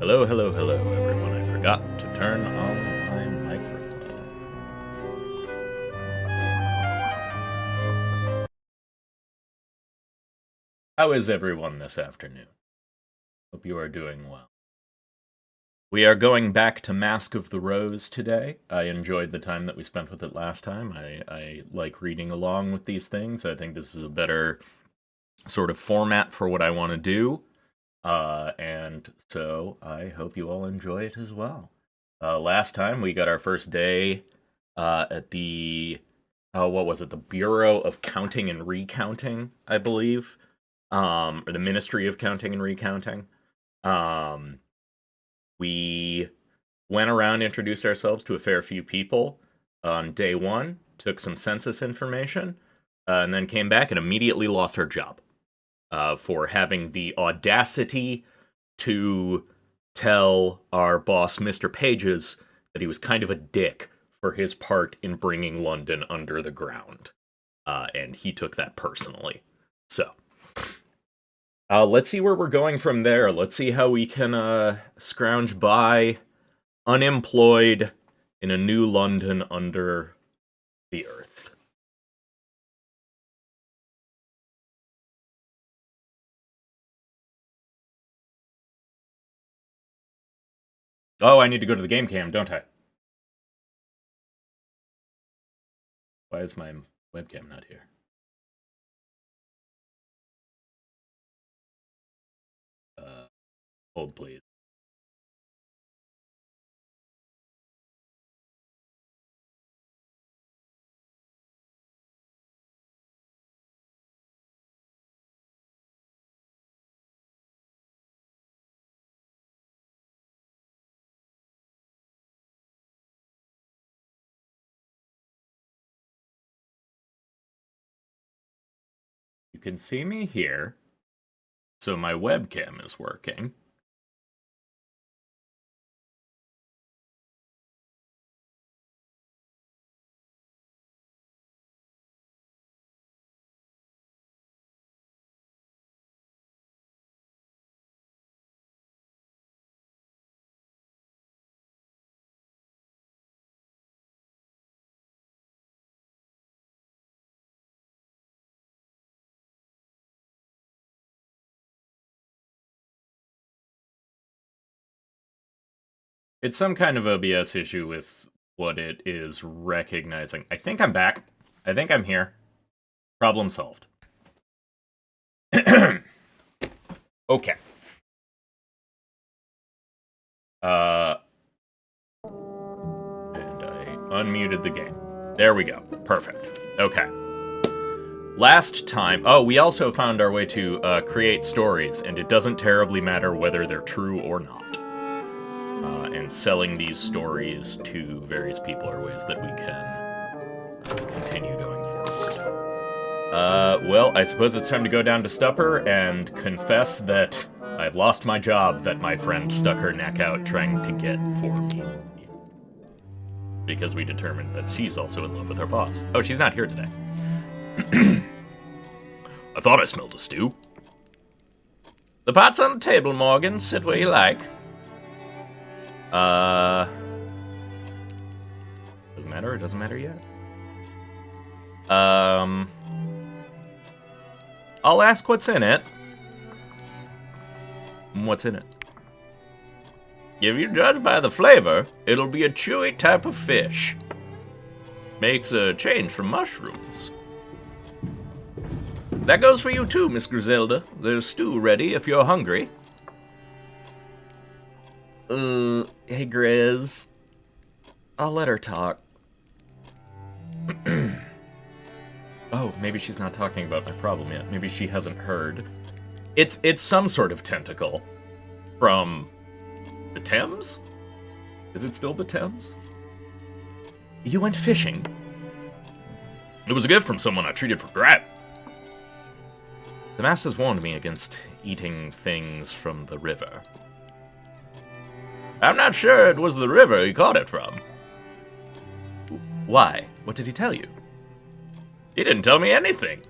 Hello, hello, hello, everyone. I forgot to turn on my microphone. How is everyone this afternoon? Hope you are doing well. We are going back to Mask of the Rose today. I enjoyed the time that we spent with it last time. I like reading along with these things. I think this is a better sort of format for what I want to do. And so I hope you all enjoy it as well. Last time we got our first day at the what was it? The Bureau of Counting and Recounting, I believe, or the Ministry of Counting and Recounting. We went around, introduced ourselves to a fair few people on day one, took some census information, and then came back and immediately lost our job for having the audacity to tell our boss, Mr. Pages, that he was kind of a dick for his part in bringing London under the ground. And he took that personally. So, let's see where we're going from there. Let's see how we can scrounge by unemployed in a new London under the earth. Oh, I need to go to the game cam, don't I? Why is my webcam not here? Hold, please. You can see me here, so my webcam is working. It's some kind of OBS issue with what it is recognizing. I think I'm back. I think I'm here. Problem solved. Okay. And I unmuted the game. There we go. Perfect. Okay. Last time... Oh, we also found our way to create stories, and it doesn't terribly matter whether they're true or not. And selling these stories to various people are ways that we can continue going forward. Well, I suppose it's time to go down to Stupper and confess that I've lost my job that my friend stuck her neck out trying to get for me. Because we determined that she's also in love with her boss. Oh, she's not here today. I thought I smelled a stew. The pot's on the table, Morgan. Sit where you like. Doesn't matter, it doesn't matter yet. I'll ask what's in it. What's in it? If you judge by the flavor, it'll be a chewy type of fish. Makes a change from mushrooms. That goes for you too, Miss Griselda. There's stew ready if you're hungry. Hey Grizz. I'll let her talk. Oh, maybe she's not talking about my problem yet. Maybe she hasn't heard. It's some sort of tentacle. From the Thames? Is it still the Thames? You went fishing? It was a gift from someone I treated for grat. The masters warned me against eating things from the river. I'm not sure it was the river he caught it from. Why? What did he tell you? He didn't tell me anything.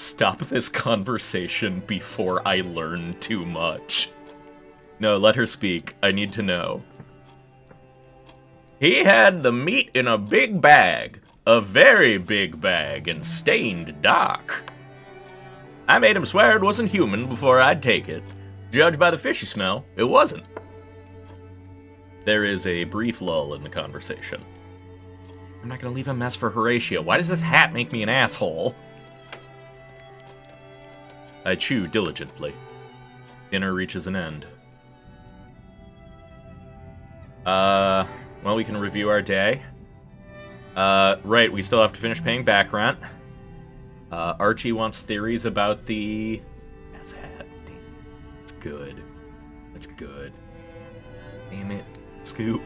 Stop this conversation before I learn too much. No, let her speak. I need to know. He had the meat in a big bag. A very big bag, and stained dark. I made him swear it wasn't human before I'd take it. Judged by the fishy smell, it wasn't. There is a brief lull in the conversation. I'm not gonna leave a mess for Horatio. Why does this hat make me an asshole? I chew diligently. Dinner reaches an end. Well, we can review our day. Right, we still have to finish paying back rent. Archie wants theories about the... That's hat. Damn. That's good. That's good. Damn it. Scoop.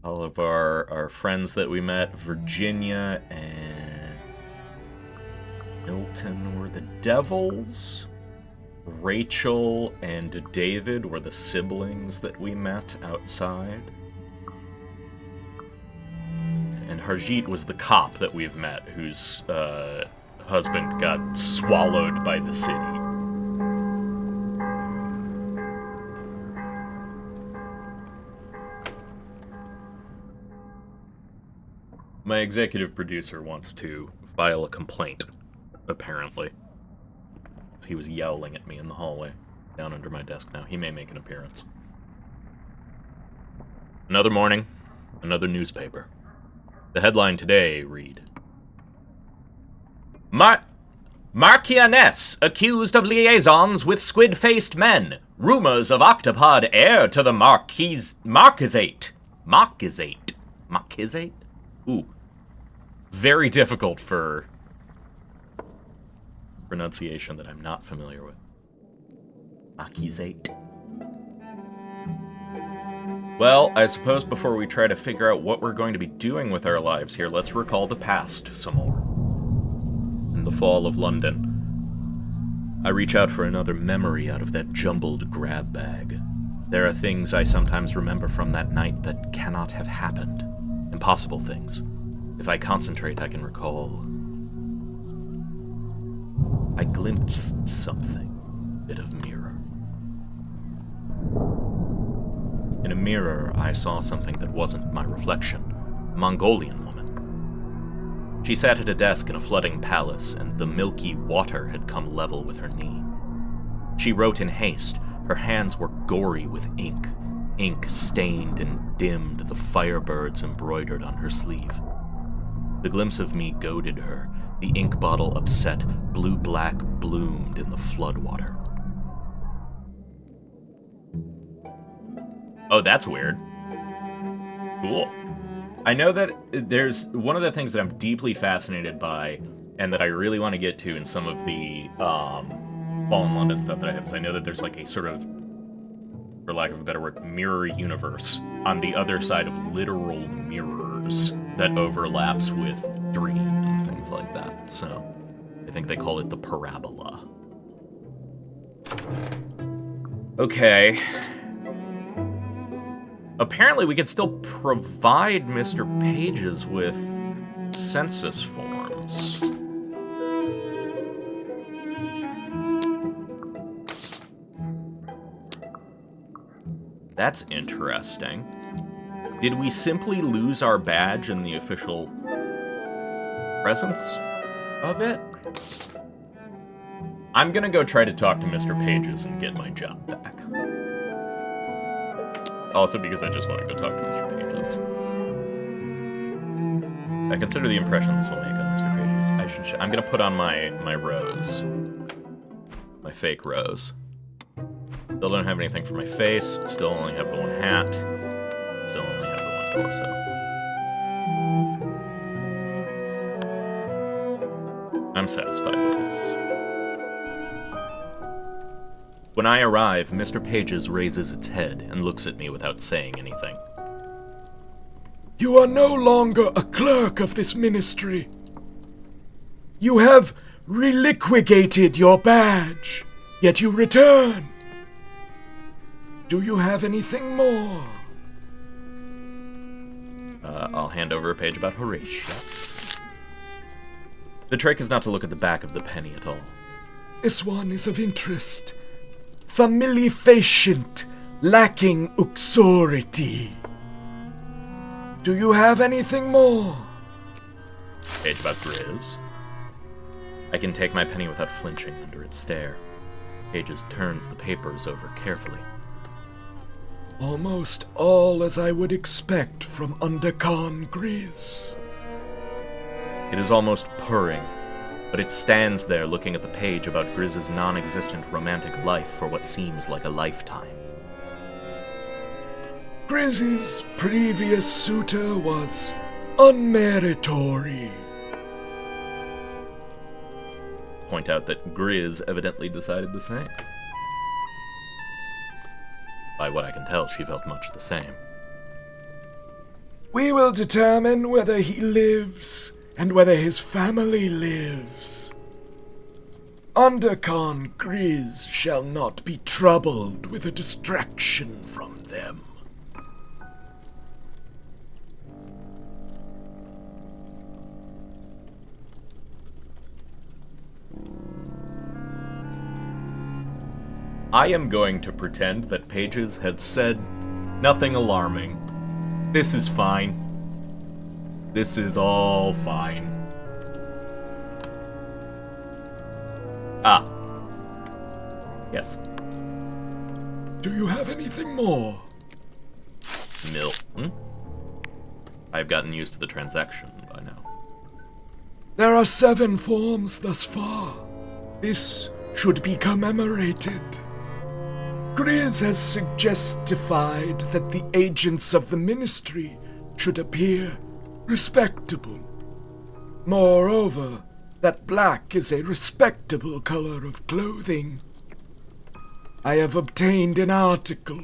All of our friends that we met, Virginia and Milton were the devils. Rachel and David were the siblings that we met outside. And Harjeet was the cop that we've met, whose husband got swallowed by the city. My executive producer wants to file a complaint, apparently. He was yowling at me in the hallway, down under my desk now. He may make an appearance. Another morning, another newspaper. The headline today read, Marchioness accused of liaisons with squid-faced men. Rumors of octopod heir to the Marquisate. Marquisate? Ooh. Very difficult for pronunciation that I'm not familiar with. Marquisate. Well, I suppose before we try to figure out what we're going to be doing with our lives here, let's recall the past some more. In the fall of London, I reach out for another memory out of that jumbled grab bag. There are things I sometimes remember from that night that cannot have happened. Impossible things. If I concentrate, I can recall. I glimpsed something. Bit of mirror. In a mirror, I saw something that wasn't my reflection. A Mongolian woman. She sat at a desk in a flooding palace, and the milky water had come level with her knee. She wrote in haste. Her hands were gory with ink. Ink stained and dimmed the firebirds embroidered on her sleeve. The glimpse of me goaded her. The ink bottle upset, blue-black bloomed in the floodwater. Oh, that's weird. Cool. I know that there's one of the things that I'm deeply fascinated by, and that I really want to get to in some of the Fallen London stuff that I have, is I know that there's like a sort of, for lack of a better word, mirror universe on the other side of literal mirrors that overlaps with Dream and things like that. So I think they call it the parabola. Okay. Apparently we can still provide Mr. Pages with census forms. That's interesting. Did we simply lose our badge in the official presence of it? I'm gonna go try to talk to Mr. Pages and get my job back. Also because I just want to go talk to Mr. Pages. I consider the impression this will make on Mr. Pages. I'm gonna put on my rose. My fake rose. Still don't have anything for my face. Still only have the one hat. Still only have the one torso. I'm satisfied with this. When I arrive, Mr. Pages raises its head and looks at me without saying anything. You are no longer a clerk of this ministry. You have reliquidated your badge, yet you return. Do you have anything more? I'll hand over a page about Horatio. The trick is not to look at the back of the penny at all. This one is of interest. Familifacient, lacking uxority. Do you have anything more? Page about Grizz. I can take my penny without flinching under its stare. Pages turns the papers over carefully. Almost all as I would expect from Undercon Grizz. It is almost purring, but it stands there looking at the page about Grizz's non-existent romantic life for what seems like a lifetime. Grizz's previous suitor was unmeritory. Point out that Grizz evidently decided the same. By what I can tell, she felt much the same. We will determine whether he lives and whether his family lives. Undercon Grizz shall not be troubled with a distraction from them. I am going to pretend that Pages had said nothing alarming. This is fine. This is all fine. Ah. Yes. Do you have anything more? Milton? I've gotten used to the transaction by now. There are 7 forms thus far. This should be commemorated. Grizz has suggestified that the agents of the ministry should appear respectable. Moreover, that black is a respectable color of clothing. I have obtained an article.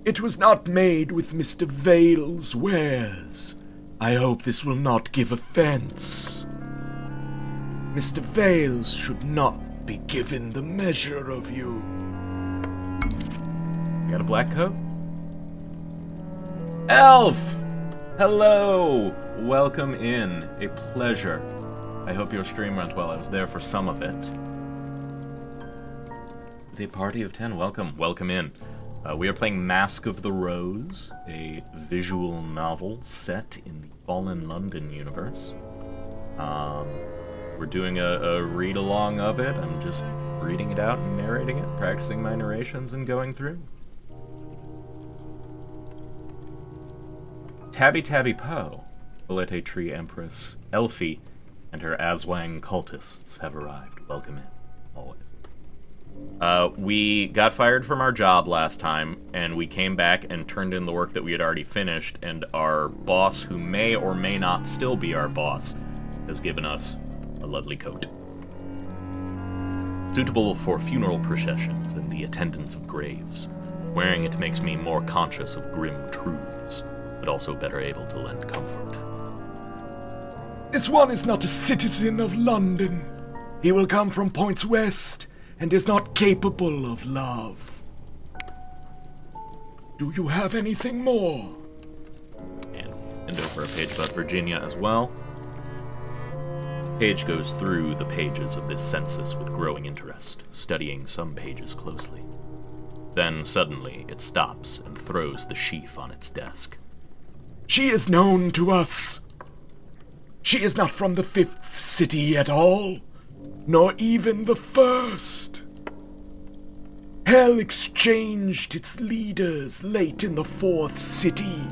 It was not made with Mr. Vale's wares. I hope this will not give offense. Mr. Vales should not be given the measure of you. You got a black coat? Elf! Hello! Welcome in. A pleasure. I hope your stream went well. I was there for some of it. The Party of 10, welcome. Welcome in. We are playing Mask of the Rose, a visual novel set in the Fallen London universe. We're doing a read-along of it. I'm just reading it out and narrating it, practicing my narrations and going through. Tabby Tabby Poe, Bolete Tree Empress, Elfie, and her Aswang cultists have arrived. Welcome in, always. We got fired from our job last time, and we came back and turned in the work that we had already finished, and our boss, who may or may not still be our boss, has given us a lovely coat. Suitable for funeral processions and the attendance of graves. Wearing it makes me more conscious of grim truths, but also better able to lend comfort. This one is not a citizen of London. He will come from points west and is not capable of love. Do you have anything more? And over a page about Virginia as well. Page goes through the pages of this census with growing interest, studying some pages closely. Then suddenly it stops and throws the sheaf on its desk. She is known to us. She is not from the 5th city at all, nor even the 1st. Hell exchanged its leaders late in the 4th city.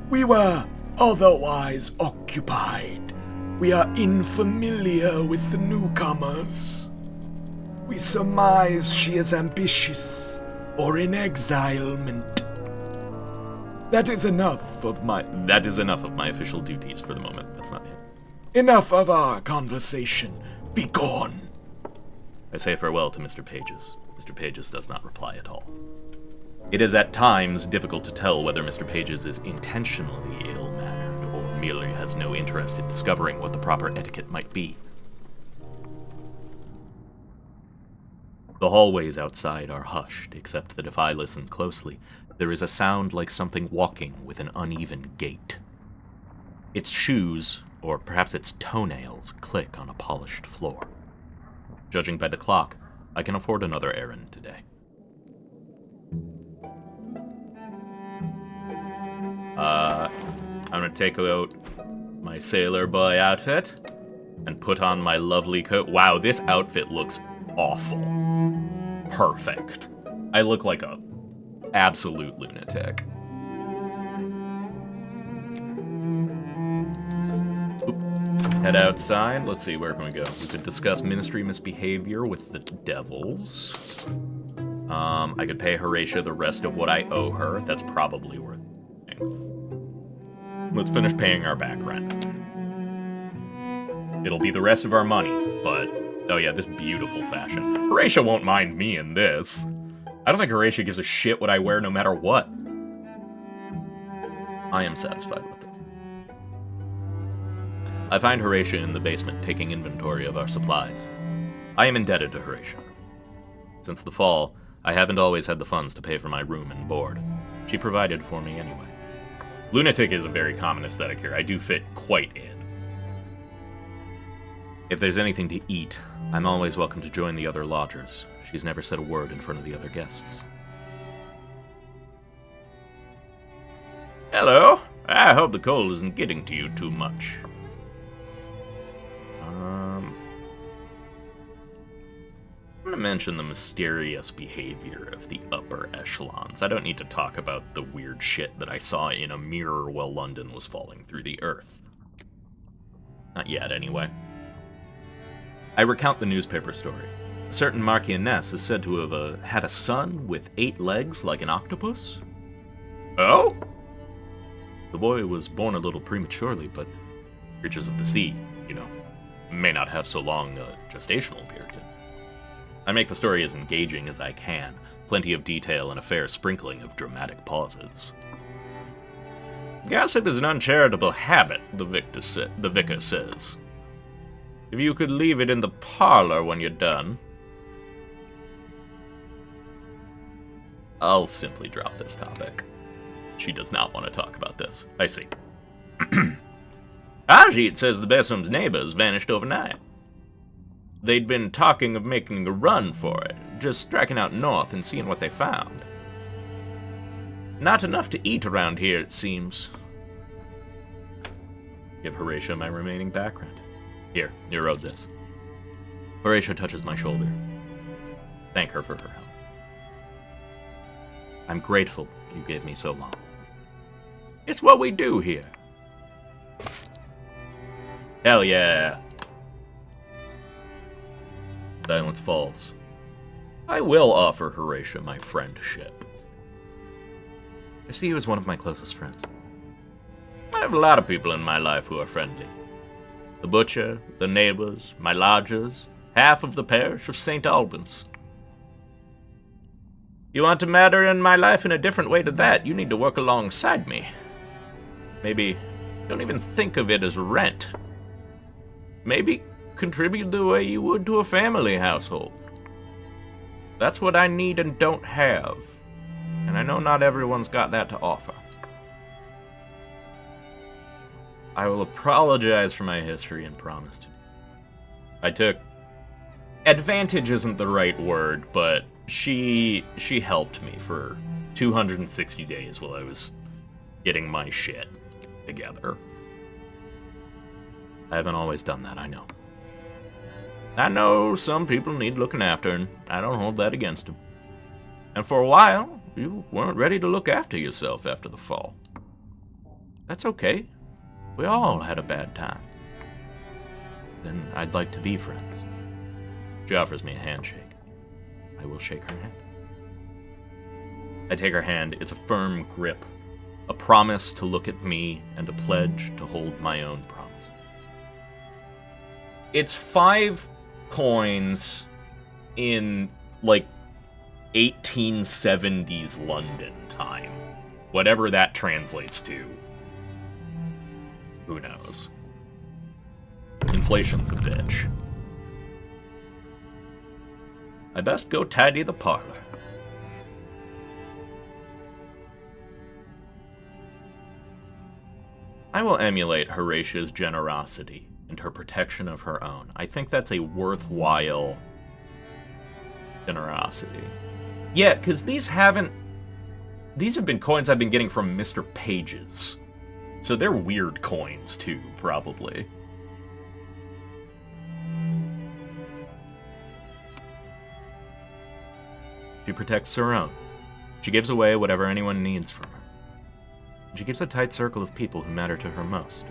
We were otherwise occupied. We are unfamiliar with the newcomers. We surmise she is ambitious or in exilement. That is enough of my official duties for the moment. That's not it. Enough of our conversation. Be gone. I say farewell to Mr. Pages. Mr. Pages does not reply at all. It is at times difficult to tell whether Mr. Pages is intentionally ill-mannered or merely has no interest in discovering what the proper etiquette might be. The hallways outside are hushed, except that if I listen closely, there is a sound like something walking with an uneven gait. Its shoes, or perhaps its toenails, click on a polished floor. Judging by the clock, I can afford another errand today. I'm gonna take out my sailor boy outfit and put on my lovely coat. Wow, this outfit looks awful. Perfect. I look like a absolute lunatic. Head outside. Let's see, where can we go? We could discuss ministry misbehavior with the devils. I could pay Horatia the rest of what I owe her. That's probably worth it. Let's finish paying our back rent. It'll be the rest of our money, but... Oh yeah, this beautiful fashion. Horatia won't mind me in this. I don't think Horatia gives a shit what I wear no matter what. I am satisfied with this. I find Horatia in the basement taking inventory of our supplies. I am indebted to Horatia. Since the fall, I haven't always had the funds to pay for my room and board. She provided for me anyway. Lunatic is a very common aesthetic here. I do fit quite in. If there's anything to eat, I'm always welcome to join the other lodgers. She's never said a word in front of the other guests. Hello. I hope the cold isn't getting to you too much. I'm gonna mention the mysterious behavior of the upper echelons. I don't need to talk about the weird shit that I saw in a mirror while London was falling through the earth. Not yet, anyway. I recount the newspaper story. A certain Marchioness is said to have had a son with 8 legs like an octopus. Oh? The boy was born a little prematurely, but creatures of the sea, may not have so long a gestational period. I make the story as engaging as I can, plenty of detail and a fair sprinkling of dramatic pauses. Gossip is an uncharitable habit, the vicar says. If you could leave it in the parlor when you're done. I'll simply drop this topic. She does not want to talk about this. I see. Ajit says the Bessum's neighbors vanished overnight. They'd been talking of making a run for it, just striking out north and seeing what they found. Not enough to eat around here, it seems. Give Horatia my remaining back rent. Here, you owed this. Horatia touches my shoulder. Thank her for her help. I'm grateful you gave me so long. It's what we do here. Hell yeah. Silence falls. I will offer Horatia my friendship. I see you as one of my closest friends. I have a lot of people in my life who are friendly. The butcher, the neighbors, my lodgers, half of the parish of St. Albans. You want to matter in my life in a different way to that, you need to work alongside me. Maybe don't even think of it as rent. Maybe contribute the way you would to a family household. That's what I need and don't have. And I know not everyone's got that to offer. I will apologize for my history and promise to. I took... Advantage isn't the right word, but she helped me for 260 days while I was getting my shit together. I haven't always done that, I know. I know some people need looking after, and I don't hold that against them. And for a while, you weren't ready to look after yourself after the fall. That's okay. We all had a bad time. Then I'd like to be friends. She offers me a handshake. I will shake her hand. I take her hand. It's a firm grip, a promise to look at me, and a pledge to hold my own promise. It's 5 coins in, 1870s London time. Whatever that translates to. Who knows? Inflation's a bitch. I best go tidy the parlor. I will emulate Horatia's generosity and her protection of her own. I think that's a worthwhile generosity. Yeah, because these have been coins I've been getting from Mr. Pages. So they're weird coins, too, probably. She protects her own. She gives away whatever anyone needs from her. She keeps a tight circle of people who matter to her most.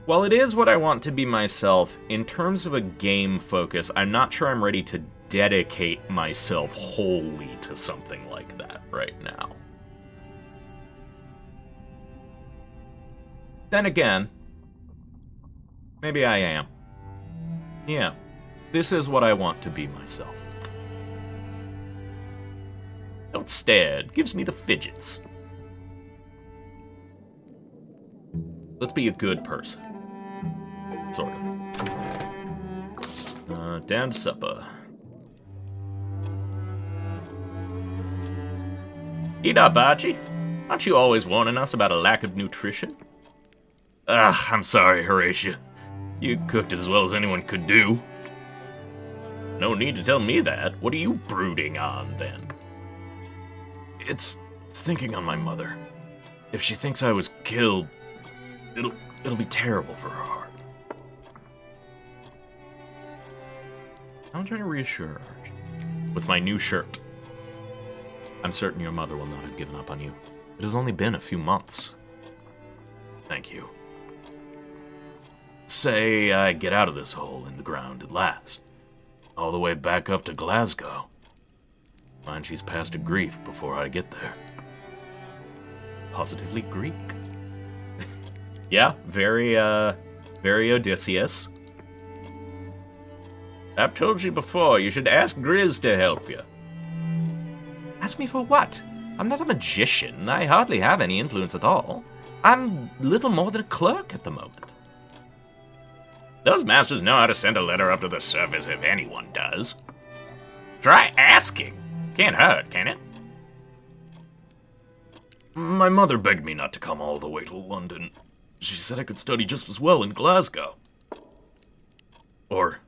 While it is what I want to be myself, in terms of a game focus, I'm not sure I'm ready to dedicate myself wholly to something like that right now. Then again, maybe I am. Yeah, this is what I want to be myself. Don't stare, it gives me the fidgets. Let's be a good person. Sort of. Down to supper. Eat up, Archie. Aren't you always warning us about a lack of nutrition? I'm sorry, Horatia. You cooked as well as anyone could do. No need to tell me that. What are you brooding on, then? It's thinking on my mother. If she thinks I was killed, it'll be terrible for her heart. I'm trying to reassure her. With my new shirt. I'm certain your mother will not have given up on you. It has only been a few months. Thank you. Say I get out of this hole in the ground at last. All the way back up to Glasgow. Mind she's past a grief before I get there. Positively Greek. Yeah, very Odysseus. I've told you before, you should ask Grizz to help you. Ask me for what? I'm not a magician. I hardly have any influence at all. I'm little more than a clerk at the moment. Those masters know how to send a letter up to the surface if anyone does. Try asking. Can't hurt, can it? My mother begged me not to come all the way to London. She said I could study just as well in Glasgow. Or,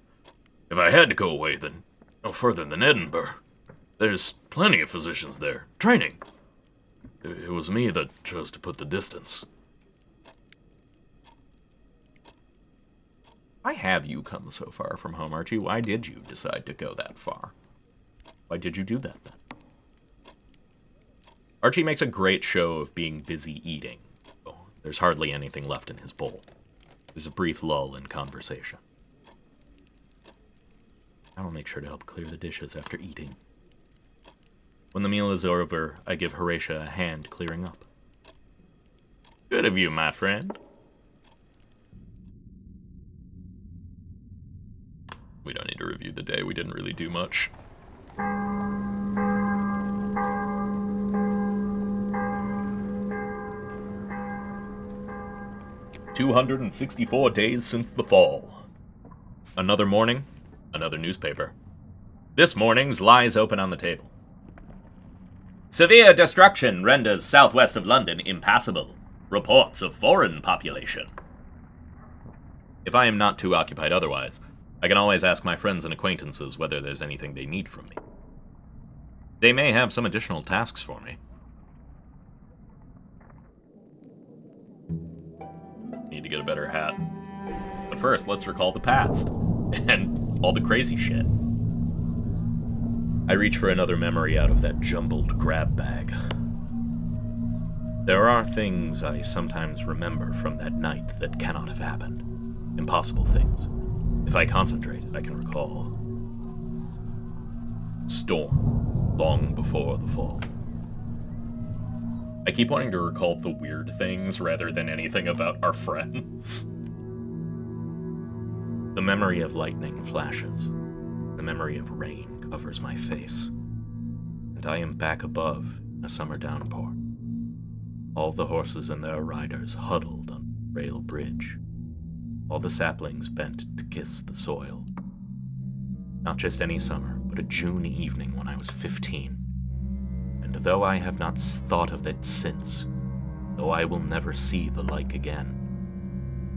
if I had to go away, then no further than Edinburgh. There's plenty of physicians there, training. It was me that chose to put the distance. Why have you come so far from home, Archie? Why did you decide to go that far? Why did you do that, then? Archie makes a great show of being busy eating. Oh, there's hardly anything left in his bowl. There's a brief lull in conversation. I'll make sure to help clear the dishes after eating. When the meal is over, I give Horatia a hand clearing up. Good of you, my friend. We don't need to review the day. We didn't really do much. "264 days since the fall. Another morning, another newspaper. This morning's lies open on the table. Severe destruction renders southwest of London impassable. Reports of foreign population. If I am not too occupied otherwise, I can always ask my friends and acquaintances whether there's anything they need from me. They may have some additional tasks for me. Need to get a better hat. But first, let's recall the past. And all the crazy shit. I reach for another memory out of that jumbled grab bag. There are things I sometimes remember from that night that cannot have happened. Impossible things. If I concentrate, I can recall. Storm, long before the fall. I keep wanting to recall the weird things rather than anything about our friends. The memory of lightning flashes. The memory of rain covers my face. And I am back above in a summer downpour. All the horses and their riders huddled on the rail bridge. all the saplings bent to kiss the soil. Not just any summer, but a June evening when I was 15. And though I have not thought of it since, though I will never see the like again,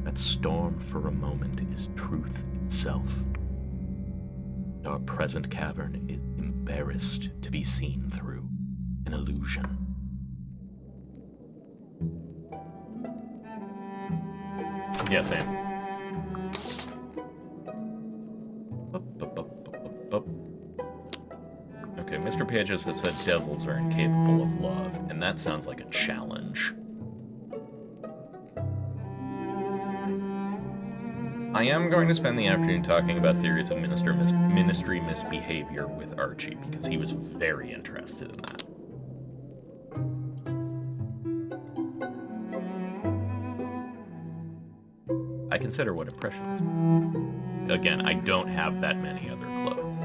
that storm for a moment is truth itself. And our present cavern is embarrassed to be seen through an illusion. Yeah, same. Okay, Mr. Pages has said devils are incapable of love, and that sounds like a challenge. I am going to spend the afternoon talking about theories of ministry misbehavior with Archie, because he was very interested in that. I consider what impressions. Again, I don't have that many other clothes.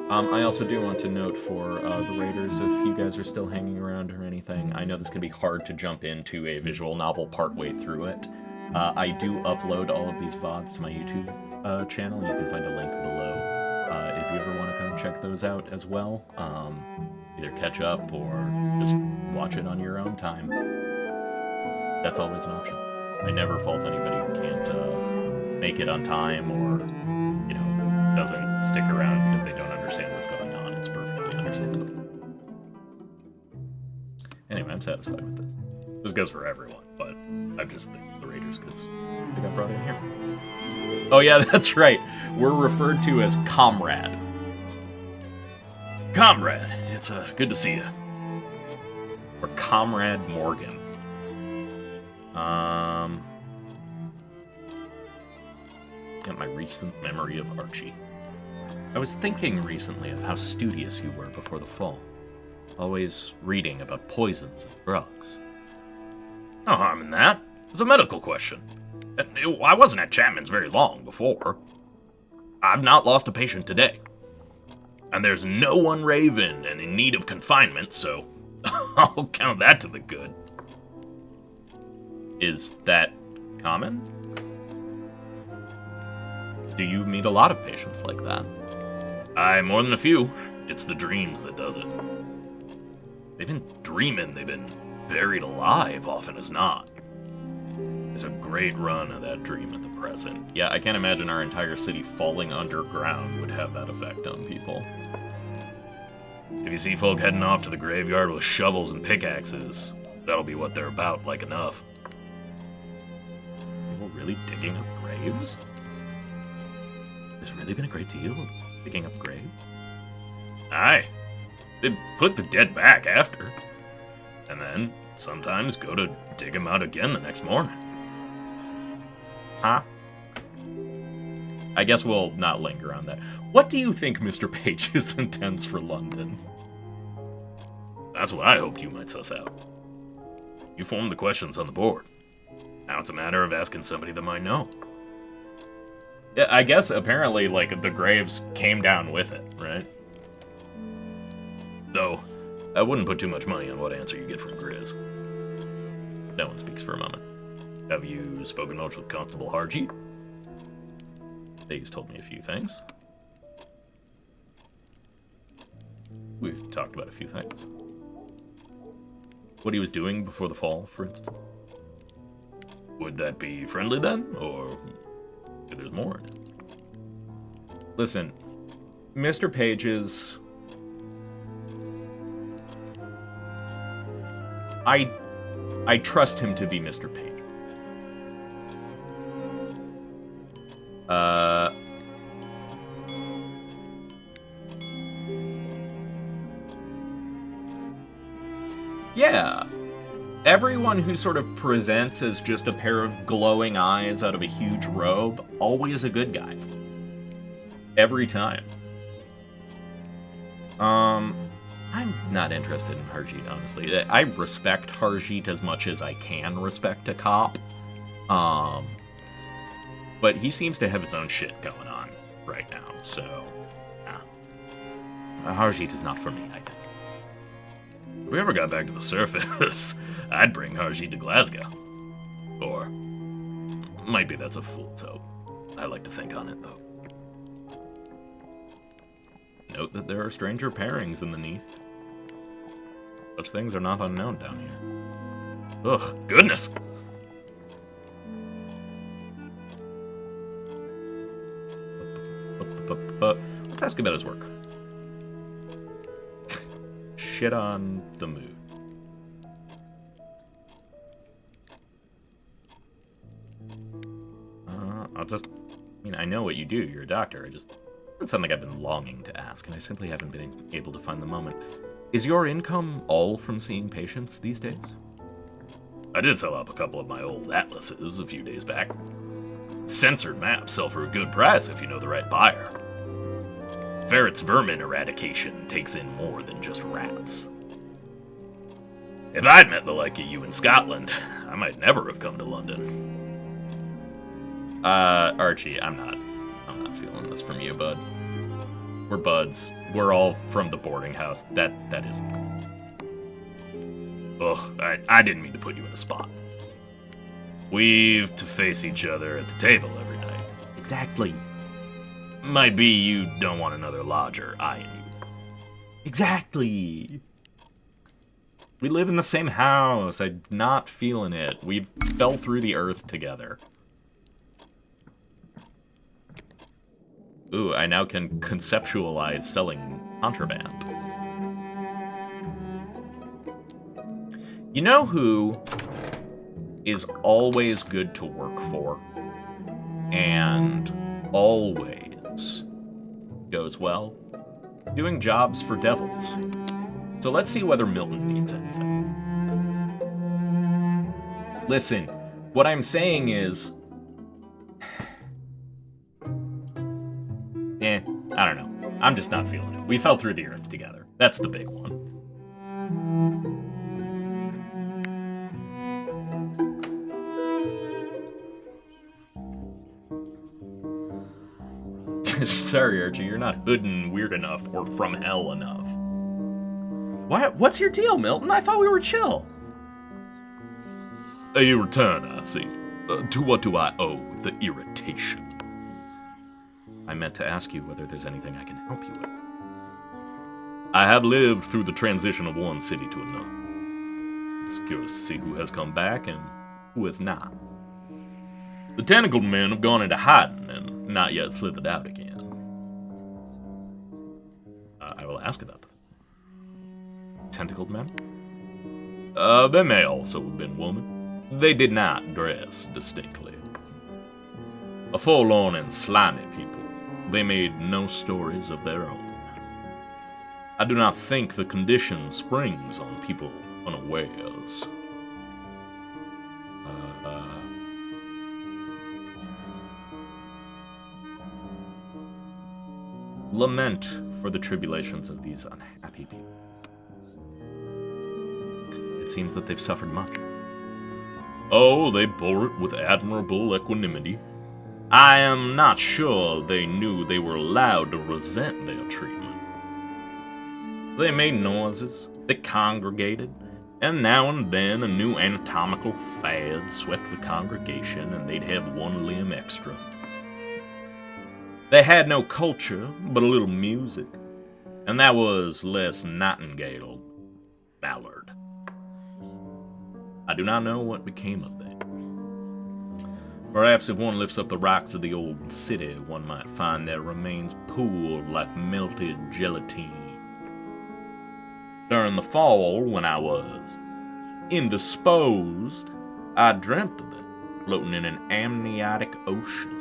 I also do want to note for the Raiders, if you guys are still hanging around or anything, I know this can be hard to jump into a visual novel partway through it. I do upload all of these VODs to my YouTube channel. You can find a link below if you ever want to come check those out as well. Either catch up or just watch it on your own time. That's always an option. I never fault anybody who can't make it on time or, you know, doesn't stick around because they don't understand what's going on. It's perfectly understandable. Anyway, I'm satisfied with this. This goes for everyone, but I'm just the Raiders because they got brought in here. Oh yeah, that's right. We're referred to as Comrade. Comrade, it's good to see you. Or Comrade Morgan. Got my recent memory of Archie. I was thinking recently of how studious you were before the fall. Always reading about poisons and drugs. No harm in that. It's a medical question. I wasn't at Chapman's very long before. I've not lost a patient today. And there's no one raving and in need of confinement, so I'll count that to the good. Is that common? Do you meet a lot of patients like that? Aye, more than a few. It's the dreams that does it. They've been dreaming they've been buried alive often as not. There's a great run of that dream at the present. Yeah, I can't imagine our entire city falling underground would have that effect on people. If you see folk heading off to the graveyard with shovels and pickaxes, that'll be what they're about, like enough. People really digging up graves? There's really been a great deal of digging up graves? Aye. They put the dead back after. And then, sometimes go to dig them out again the next morning. Huh? I guess we'll not linger on that. What do you think Mr. Pages intends for London? That's what I hoped you might suss out. You formed the questions on the board. Now it's a matter of asking somebody that might know. Yeah, I guess apparently, like, the graves came down with it, right? Though, I wouldn't put too much money on what answer you get from Grizz. No one speaks for a moment. Have you spoken much with Constable Harjeet? He's told me a few things. We've talked about a few things. What he was doing before the fall, for instance. Would that be friendly then, or there's more in it? Listen, Mr. Pages... I trust him to be Mr. Page. Yeah. Everyone who sort of presents as just a pair of glowing eyes out of a huge robe, always a good guy. Every time. I'm not interested in Harjeet, honestly. I respect Harjeet as much as I can respect a cop. But he seems to have his own shit going on right now, so... Harjeet is not for me, I think. If we ever got back to the surface, I'd bring Harjeet to Glasgow. Or Might be that's a fool tote. I like to think on it, though. Note that there are stranger pairings in the Neath. Such things are not unknown down here. Ugh, goodness! Let's ask about his work. Shit on the mood. I know what you do. You're a doctor. It's something I've been longing to ask, and I simply haven't been able to find the moment. Is your income all from seeing patients these days? I did sell up a couple of my old atlases a few days back. Censored maps sell for a good price if you know the right buyer. Ferret's vermin eradication takes in more than just rats. If I'd met the like of you in Scotland, I might never have come to London. Archie, I'm not feeling this from you, bud. We're buds. We're all from the boarding house. That isn't cool. Ugh, I didn't mean to put you in a spot. We've to face each other at the table every night. Exactly. Might be you don't want another lodger eyeing you. Exactly. We live in the same house. I'm not feeling it. We fell through the earth together. Ooh, I now can conceptualize selling contraband. You know who is always good to work for and always goes well? Doing jobs for devils. So let's see whether Milton needs anything. Listen, what I'm saying is... I don't know. I'm just not feeling it. We fell through the earth together. That's the big one. Sorry, Archie, you're not hood and weird enough or from hell enough. What's your deal, Milton? I thought we were chill. You return, I see. To what do I owe the irritation? I meant to ask you whether there's anything I can help you with. I have lived through the transition of one city to another. It's curious to see who has come back and who has not. The tentacled men have gone into hiding and not yet slithered out again. I will ask about them. Tentacled men? They may also have been women. They did not dress distinctly. A forlorn and slimy people. They made no stories of their own. I do not think the condition springs on people unawares. Lament for the tribulations of these unhappy people. It seems that they've suffered much. Oh, they bore it with admirable equanimity. I am not sure they knew they were allowed to resent their treatment. They made noises, they congregated, and now and then a new anatomical fad swept the congregation and they'd have one limb extra. They had no culture, but a little music, and that was less nightingale, mallard. I do not know what became of them. Perhaps if one lifts up the rocks of the old city, one might find their remains pooled like melted gelatine. During the fall, when I was indisposed, I dreamt of them floating in an amniotic ocean.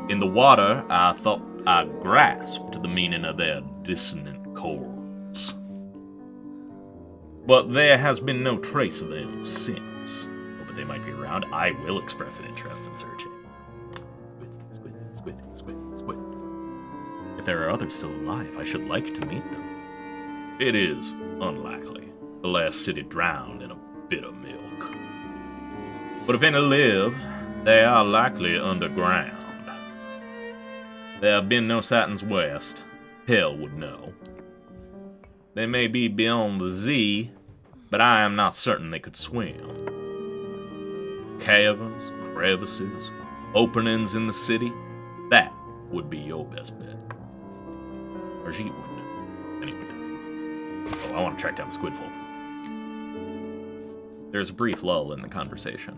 In the water, I thought I grasped the meaning of their dissonant chords. But there has been no trace of them since. But they might be around. I will express an interest in searching. Squid. If there are others still alive, I should like to meet them. It is unlikely. The last city drowned in a bit of milk. But if any live, they are likely underground. There have been no sightings west. Hell would know. They may be beyond the Z, but I am not certain they could swim. caverns, crevices, openings in the city, that would be your best bet. Arjeet wouldn't know. Anyway. Oh, I want to track down the squid folk. There's a brief lull in the conversation,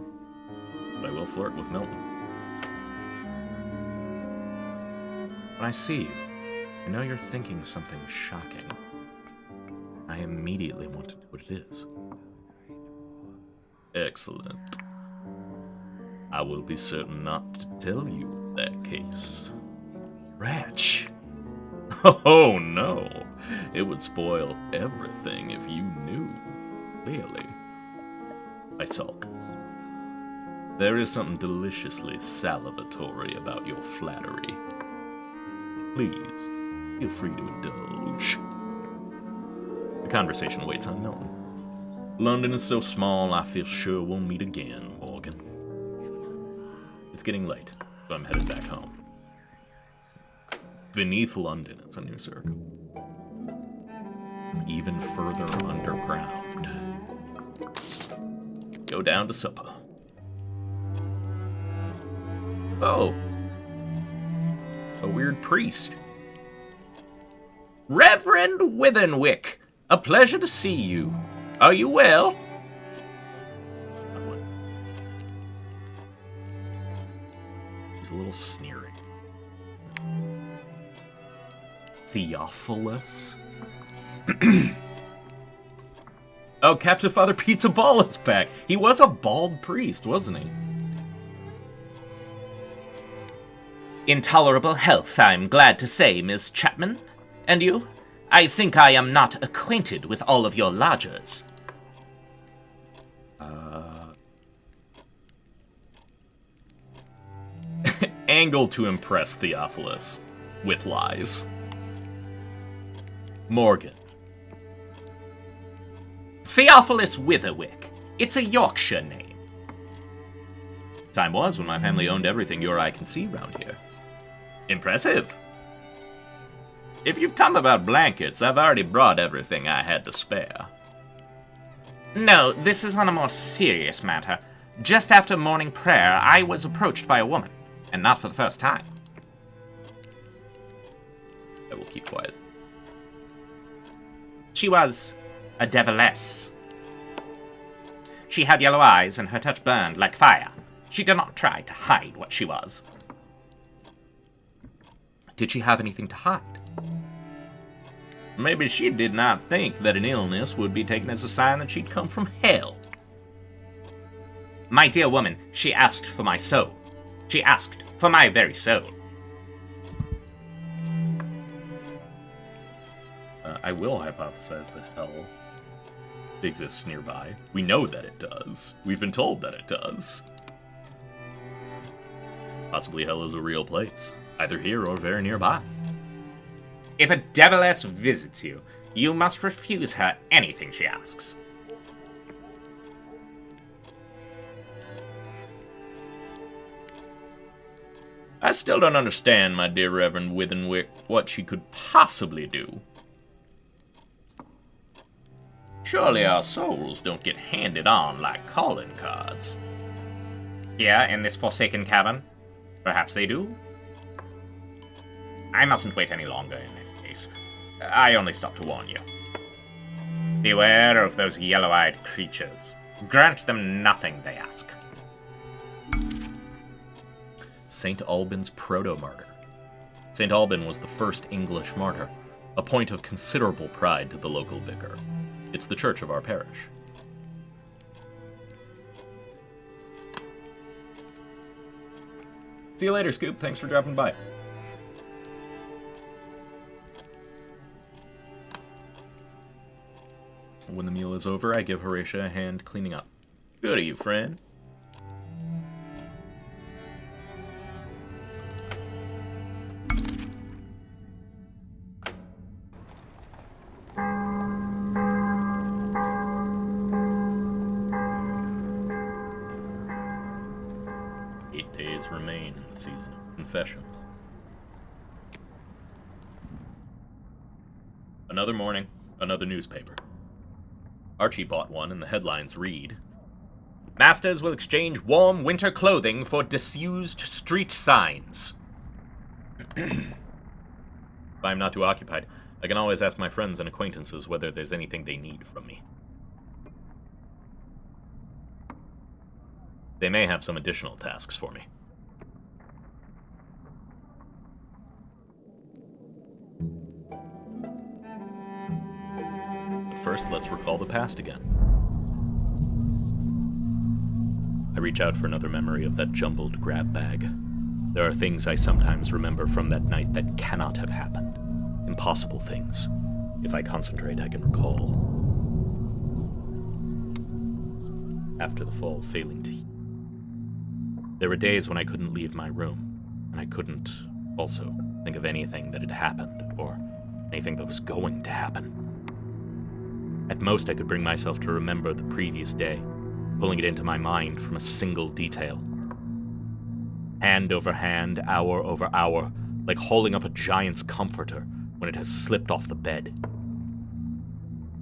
but I will flirt with Milton. When I see you, I know you're thinking something shocking. I immediately want to know what it is. Excellent. I will be certain not to tell you in that case. Wretch. Oh no, it would spoil everything if you knew, clearly. I sulk. There is something deliciously salivatory about your flattery. Please, feel free to indulge. The conversation waits on Milton. London is so small, I feel sure we'll meet again, Morgan. It's getting late, so I'm headed back home. Beneath London is a new circle. Even further underground. Go down to supper. Oh. A weird priest. Reverend Withenwick, a pleasure to see you. Are you well? He's a little sneering. Theophilus? Oh, Captain Father Pizza Ball is back. He was a bald priest, wasn't he? In tolerable health, I'm glad to say, Miss Chapman. And you? I think I am not acquainted with all of your lodgers. Angle to impress Theophilus with lies. Morgan. Theophilus Witherwick. It's a Yorkshire name. Time was when my family owned everything your eye can see round here. Impressive. If you've come about blankets, I've already brought everything I had to spare. No, this is on a more serious matter. Just after morning prayer, I was approached by a woman, and not for the first time. I will keep quiet. She was a deviless. She had yellow eyes, and her touch burned like fire. She did not try to hide what she was. Did she have anything to hide? Maybe she did not think that an illness would be taken as a sign that she'd come from hell. My dear woman, she asked for my soul. She asked for my very soul. I will hypothesize that hell exists nearby. We know that it does. We've been told that it does. Possibly hell is a real place, either here or very nearby. If a deviless visits you, you must refuse her anything she asks. I still don't understand, my dear Reverend Withenwick, what she could possibly do. Surely our souls don't get handed on like calling cards. Here, in this forsaken cavern? Perhaps they do? I mustn't wait any longer in any case. I only stopped to warn you. Beware of those yellow-eyed creatures. Grant them nothing they ask. St. Albans proto-martyr. St. Alban was the first English martyr, a point of considerable pride to the local vicar. It's the church of our parish. See you later, Scoop. Thanks for dropping by. When the meal is over, I give Horatia a hand cleaning up. Good of you, friend. Remain in the season of confessions. Another morning, another newspaper. Archie bought one, and the headlines read, Masters will exchange warm winter clothing for disused street signs. If I'm not too occupied, I can always ask my friends and acquaintances whether there's anything they need from me. They may have some additional tasks for me. But first, let's recall the past again. I reach out for another memory of that jumbled grab bag. There are things I sometimes remember from that night that cannot have happened. Impossible things. If I concentrate, I can recall. After the fall, failing to heal. There were days when I couldn't leave my room, and I couldn't also think of anything that had happened, or anything that was going to happen. At most, I could bring myself to remember the previous day, pulling it into my mind from a single detail. Hand over hand, hour over hour, like holding up a giant's comforter when it has slipped off the bed.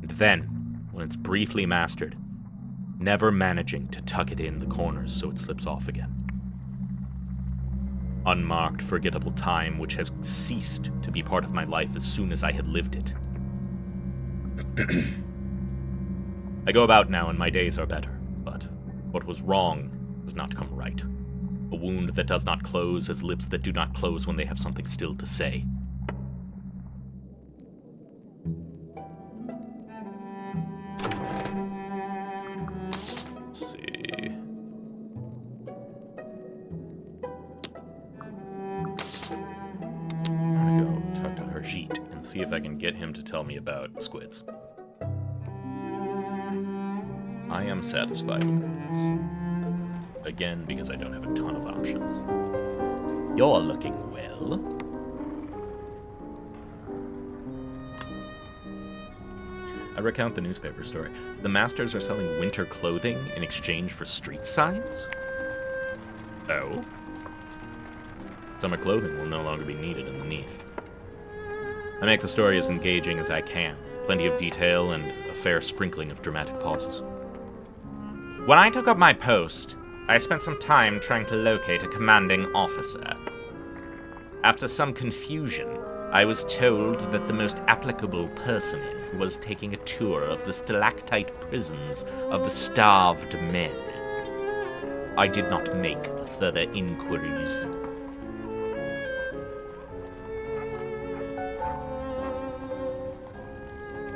And then, when it's briefly mastered, never managing to tuck it in the corners so it slips off again. Unmarked, forgettable time which has ceased to be part of my life as soon as I had lived it. I go about now and my days are better, but what was wrong does not come right. A wound that does not close as lips that do not close when they have something still to say. Let's see. I'm gonna go talk to Harjeet and see if I can get him to tell me about squids. I am satisfied with this. Again, because I don't have a ton of options. You're looking well. I recount the newspaper story. The masters are selling winter clothing in exchange for street signs? Oh? Summer clothing will no longer be needed in the Neath. I make the story as engaging as I can. Plenty of detail and a fair sprinkling of dramatic pauses. When I took up my post, I spent some time trying to locate a commanding officer. After some confusion, I was told that the most applicable personage was taking a tour of the stalactite prisons of the starved men. I did not make further inquiries.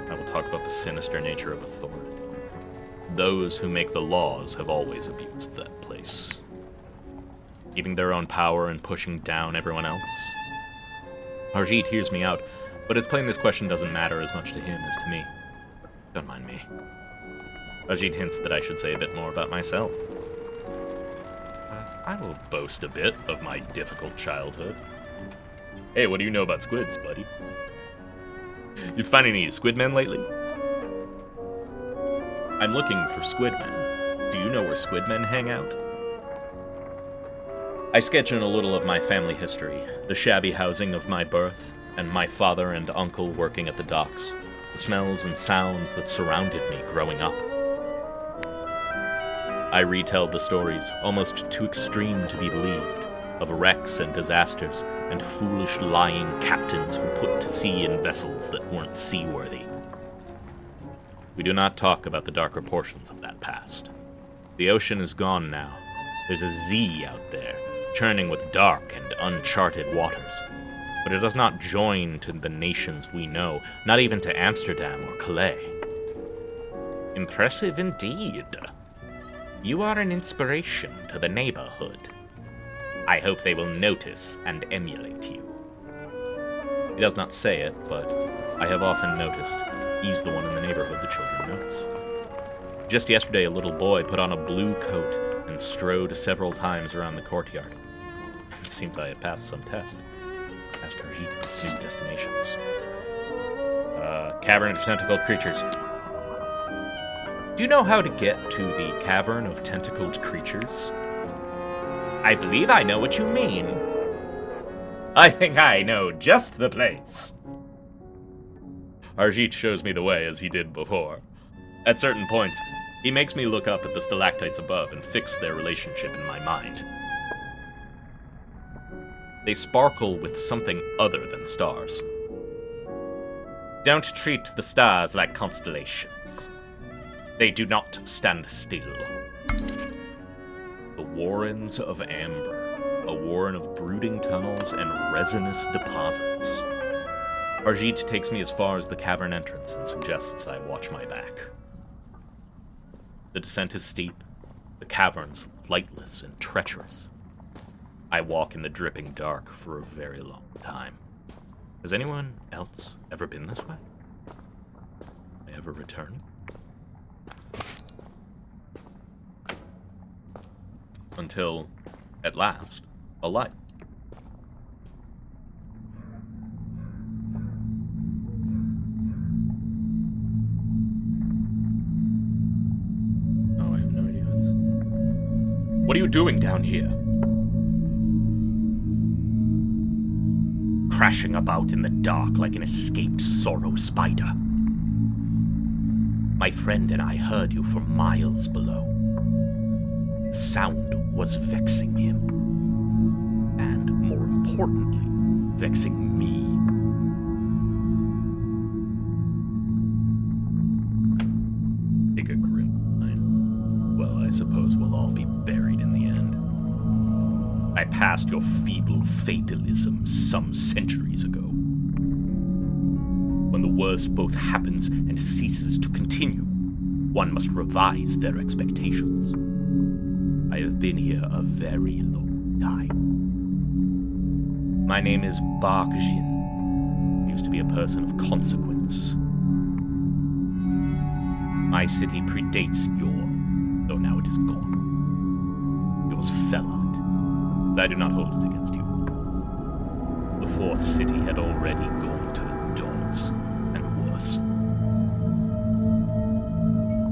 I will talk about the sinister nature of authority. Those who make the laws have always abused that place, keeping their own power and pushing down everyone else. Harjeet hears me out, but it's plain this question doesn't matter as much to him as to me. Don't mind me. Harjeet hints that I should say a bit more about myself. I will boast a bit of my difficult childhood. Hey, what do you know about squids, buddy? You find any squidmen lately? I'm looking for squidmen. Do you know where squidmen hang out? I sketch in a little of my family history, the shabby housing of my birth, and my father and uncle working at the docks, the smells and sounds that surrounded me growing up. I retell the stories, almost too extreme to be believed, of wrecks and disasters, and foolish lying captains who put to sea in vessels that weren't seaworthy. We do not talk about the darker portions of that past. The ocean is gone now. There's a Z out there, churning with dark and uncharted waters. But it does not join to the nations we know, not even to Amsterdam or Calais. Impressive indeed. You are an inspiration to the neighborhood. I hope they will notice and emulate you. He does not say it, but I have often noticed he's the one in the neighborhood the children notice. Just yesterday, a little boy put on a blue coat and strode several times around the courtyard. It seems I have passed some test. Ask Harjeet new destinations. Cavern of tentacled creatures. Do you know how to get to the Cavern of Tentacled Creatures? I believe I know what you mean. I think I know just the place. Harjeet shows me the way as he did before. At certain points, He makes me look up at the stalactites above and fix their relationship in my mind. They sparkle with something other than stars. Don't treat the stars like constellations. They do not stand still. The Warrens of Amber, a warren of brooding tunnels and resinous deposits. Arjit takes me as far as the cavern entrance and suggests I watch my back. The descent is steep, the caverns lightless and treacherous. I walk in the dripping dark for a very long time. Has anyone else ever been this way? I ever return? Until, at last, a light. Oh, I have no idea what's... What are you doing down here? Crashing about in the dark like an escaped sorrow spider. My friend and I heard you from miles below. The sound was vexing him. And, more importantly, vexing me. Take a grim line. Well, I suppose we'll all be buried in the end. I passed your feeble fatalism some centuries ago. When the worst both happens and ceases to continue, one must revise their expectations. I have been here a very long time. My name is Barkjin. I used to be a person of consequence. My city predates yours, though now it is gone. Yours fell on it. I do not hold it against you. The fourth city had already gone to the dogs, and worse.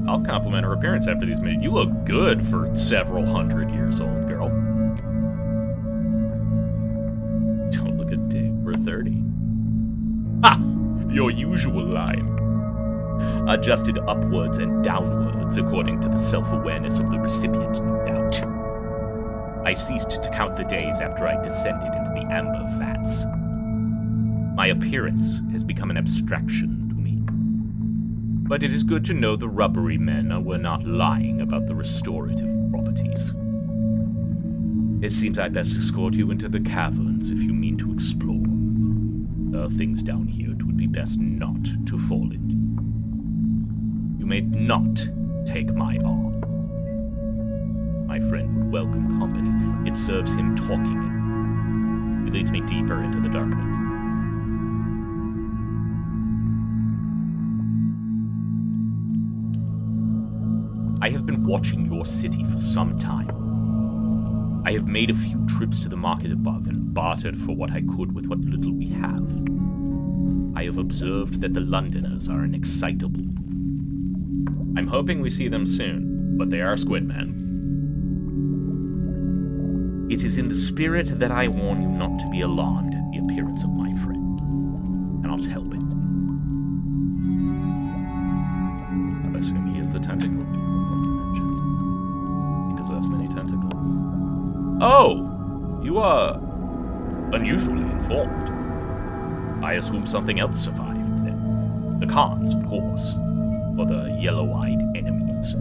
I'll compliment her appearance after these minutes. You look good for several 100 years old, girl. Don't look a day over 30. Ha! Your usual line. Adjusted upwards and downwards according to the self-awareness of the recipient, no doubt. I ceased to count the days after I descended into the amber vats. My appearance has become an abstraction to me. But it is good to know the rubbery men were not lying about the restorative properties. It seems I best escort you into the caverns if you mean to explore. There are things down here it would be best not to fall into. You may not take my arm. My friend would welcome company. It serves him talking in. It leads me deeper into the darkness. I have been watching your city for some time. I have made a few trips to the market above and bartered for what I could with what little we have. I have observed that the Londoners are an excitable. I'm hoping we see them soon, but they are squid men. It is in the spirit that I warn you not to be alarmed at the appearance of my friend. Cannot help it. I assume he is the tentacle people mentioned. He possess many tentacles. Oh! You are unusually informed. I assume something else survived then. The Khans, of course. Or the yellow-eyed enemies.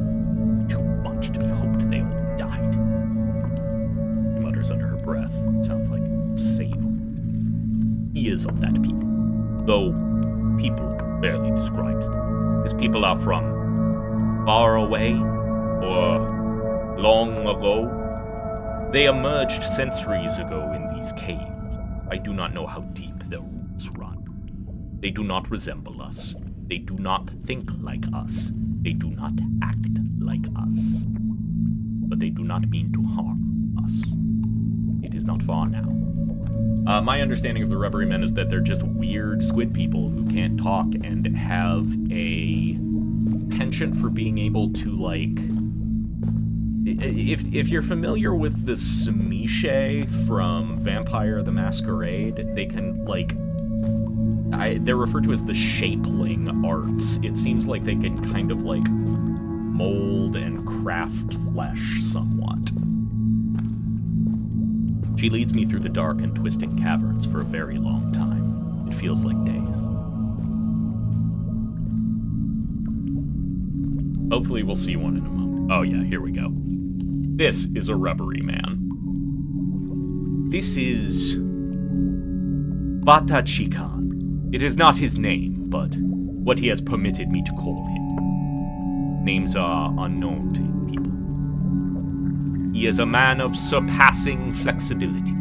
Too much to be hoped they all died. Under her breath. It sounds like savory. He is of that people, though people barely describes them. His people are from far away or long ago. They emerged centuries ago in these caves. I do not know how deep their roots run. They do not resemble us. They do not think like us. They do not act like us. But they do not mean to harm us. It is not far now. My understanding of the rubbery men is that they're just weird squid people who can't talk and have a penchant for being able to, like... If you're familiar with the Semiche from Vampire the Masquerade, they can, like... they're referred to as the shapeling arts. It seems like they can kind of, like, mold and craft flesh somewhat. She leads me through the dark and twisting caverns for a very long time. It feels like days. Hopefully we'll see one in a moment. Oh yeah, here we go. This is a rubbery man. This is Batachikan. It is not his name, but what he has permitted me to call him. Names are unknown to people. He is a man of surpassing flexibility.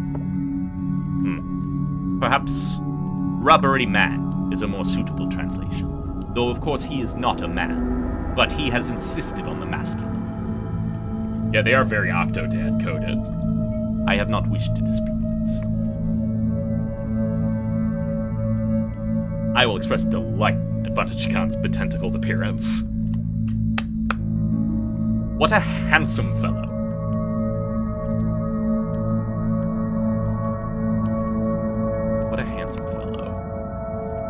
Perhaps rubbery man is a more suitable translation. Though of course he is not a man, but he has insisted on the masculine. Yeah, they are very Octodad coded. I have not wished to dispute this. I will express delight at Batachikan's betentacled appearance. What a handsome fellow. What a handsome fellow.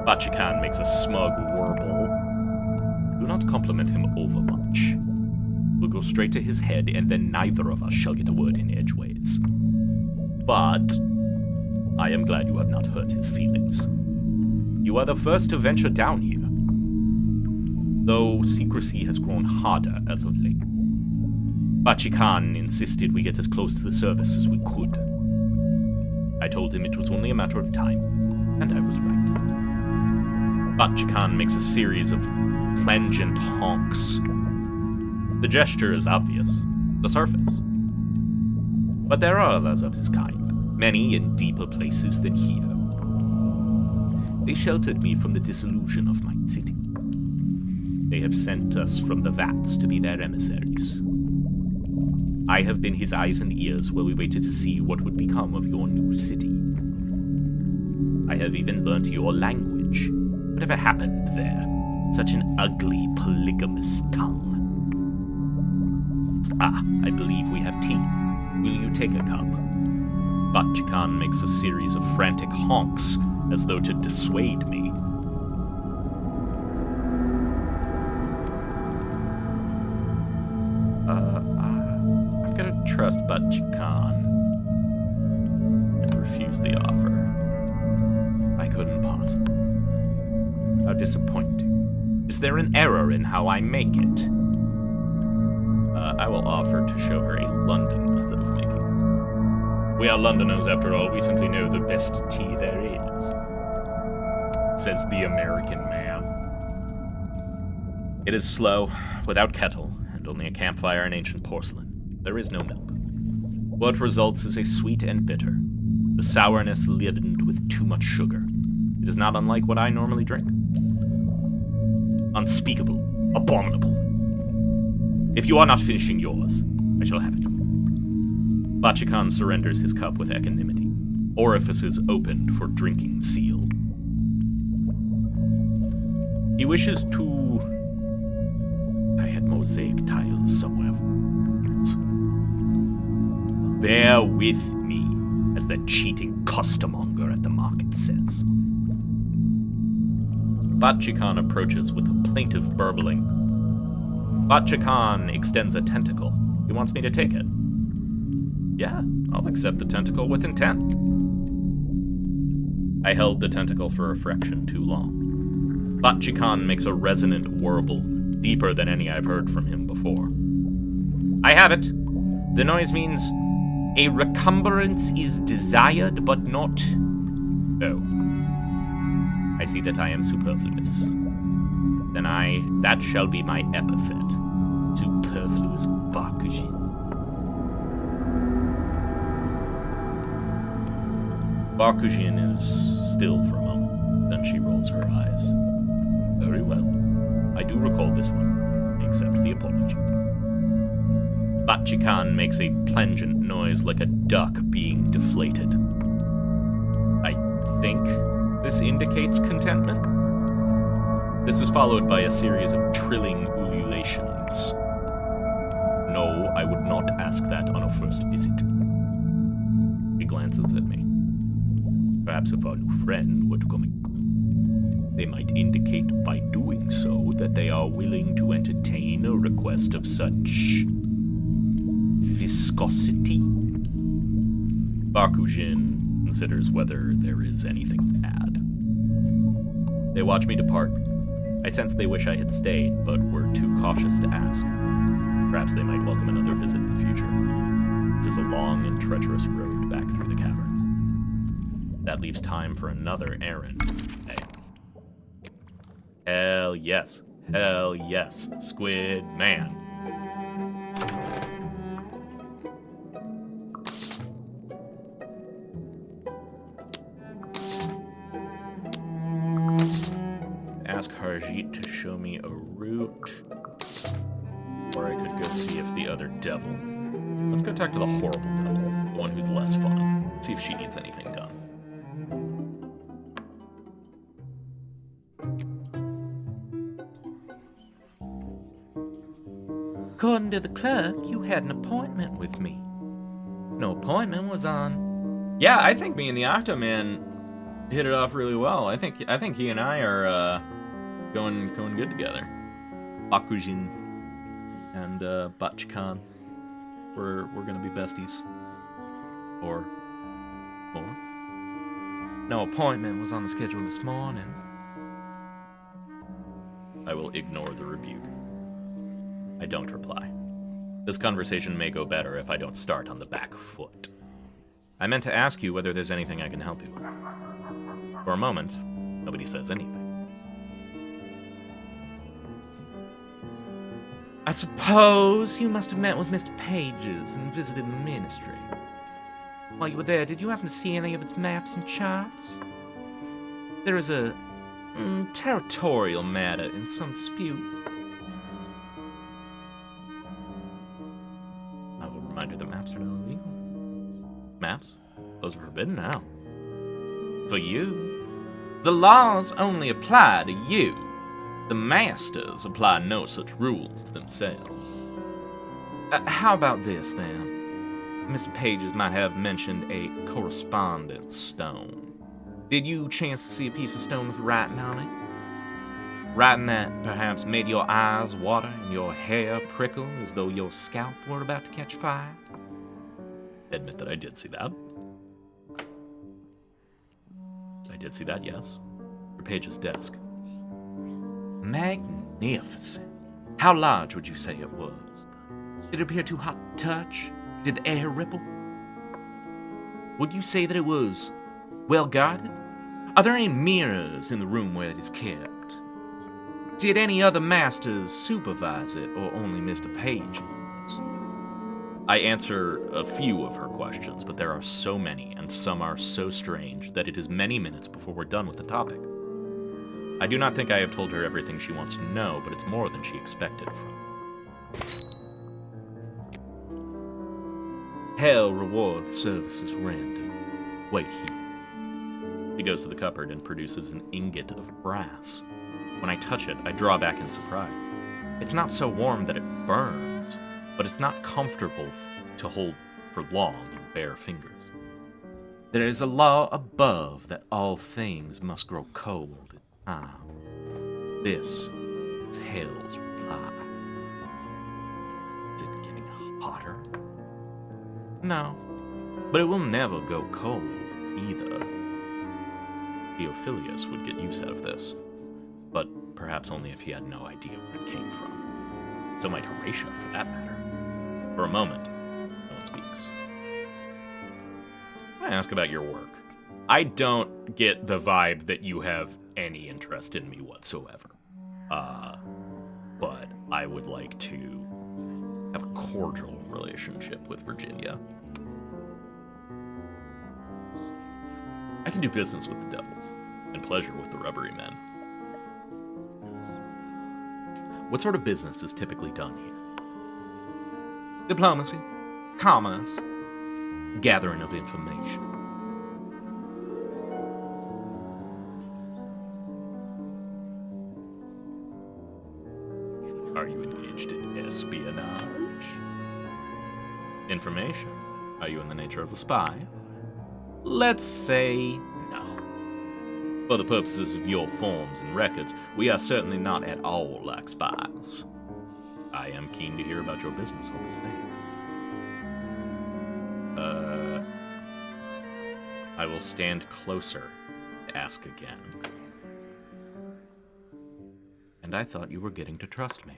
Batachikan makes a smug warble. Do not compliment him overmuch. We'll go straight to his head, and then neither of us shall get a word in edgeways. But I am glad you have not hurt his feelings. You are the first to venture down here, though secrecy has grown harder as of late. Batachikan insisted we get as close to the service as we could. I told him it was only a matter of time, and I was right. Batachikan makes a series of plangent honks. The gesture is obvious, the surface. But there are others of his kind, many in deeper places than here. They sheltered me from the disillusion of my city. They have sent us from the vats to be their emissaries. I have been his eyes and ears while we waited to see what would become of your new city. I have even learnt your language. Whatever happened there? Such an ugly, polygamous tongue. Ah, I believe we have tea. Will you take a cup? Batachikan makes a series of frantic honks, as though to dissuade me. I'm gonna trust Batachikan and refuse the offer. I couldn't possibly. How disappointing. Is there an error in how I make it? I will offer to show her a London method of making it. We are Londoners, after all. We simply know the best tea there is, says the American man. It is slow, without kettle, and only a campfire and ancient porcelain. There is no milk. What results is a sweet and bitter, the sourness leavened with too much sugar. It is not unlike what I normally drink. Unspeakable, abominable. If you are not finishing yours, I shall have it. Batachikan surrenders his cup with equanimity, orifices opened for drinking seal. He wishes to... I had mosaic tiles somewhere. Bear with me, as that cheating costermonger at the market says. Batachikan approaches with a plaintive burbling. Batachikan extends a tentacle. He wants me to take it. Yeah, I'll accept the tentacle with intent. I held the tentacle for a fraction too long. Batachikan makes a resonant warble, deeper than any I've heard from him before. I have it. The noise means a recumbrance is desired but not... Oh. I see that I am superfluous. Then that shall be my epithet. Superfluous Bakujin. Bakujin is still for a moment, then she rolls her eyes. Very well. I do recall this one. Accept the apology. Batachikan makes a plangent noise like a duck being deflated. I think this indicates contentment. This is followed by a series of trilling ululations. No, I would not ask that on a first visit. He glances at me. Perhaps if our new friend were to come again. They might indicate by doing so that they are willing to entertain a request of such viscosity. Bakujin considers whether there is anything to add. They watch me depart. I sense they wish I had stayed, but were too cautious to ask. Perhaps they might welcome another visit in the future. It is a long and treacherous road back through the caverns. That leaves time for another errand. Hey. Hell yes. Hell yes. Squid Man. Ask Harjit to show me a route. Or I could go see if the other devil. Let's go talk to the horrible devil, the one who's less fun. See if she needs anything done. According to the clerk, you had an appointment with me. No appointment was on. Yeah, I think me and the Octoman hit it off really well. I think he and I are going good together. Bakujin and Bachkan. We're gonna be besties. Or more. No appointment was on the schedule this morning. I will ignore the rebuke. I don't reply. This conversation may go better if I don't start on the back foot. I meant to ask you whether there's anything I can help you with. For a moment, nobody says anything. I suppose you must have met with Mr. Pages and visited the ministry. While you were there, did you happen to see any of its maps and charts? There is a territorial matter in some dispute. I will remind her that maps are not illegal. Maps? Those are forbidden now. For you. The laws only apply to you. The masters apply no such rules to themselves. How about this, then? Mr. Pages might have mentioned a correspondence stone. Did you chance to see a piece of stone with writing on it? Writing that perhaps made your eyes water and your hair prickle as though your scalp were about to catch fire? Admit that I did see that. I did see that, yes. Your Page's desk. Magnificent. How large would you say it was? Did it appear too hot to touch? Did the air ripple? Would you say that it was well guarded? Are there any mirrors in the room where it is kept? Did any other masters supervise it, or only Mr. Pages? I answer a few of her questions, but there are so many, and some are so strange, that it is many minutes before we're done with the topic. I do not think I have told her everything she wants to know, but it's more than she expected from me. Hell rewards services rendered. Wait here. She goes to the cupboard and produces an ingot of brass. When I touch it, I draw back in surprise. It's not so warm that it burns, but it's not comfortable to hold for long in bare fingers. There is a law above that all things must grow cold in time. This is Hell's reply. Is it getting hotter? No, but it will never go cold either. Theophilus would get use out of this, but perhaps only if he had no idea where it came from. So might Horatio, for that matter. For a moment, no one speaks. I ask about your work. I don't get the vibe that you have any interest in me whatsoever. But I would like to have a cordial relationship with Virginia. I can do business with the devils, and pleasure with the rubbery men. What sort of business is typically done here? Diplomacy, commerce, gathering of information. Are you engaged in espionage? Information? Are you in the nature of a spy? Let's say no. For the purposes of your forms and records, we are certainly not at all like spies. I am keen to hear about your business all the same. I will stand closer to ask again. And I thought you were getting to trust me.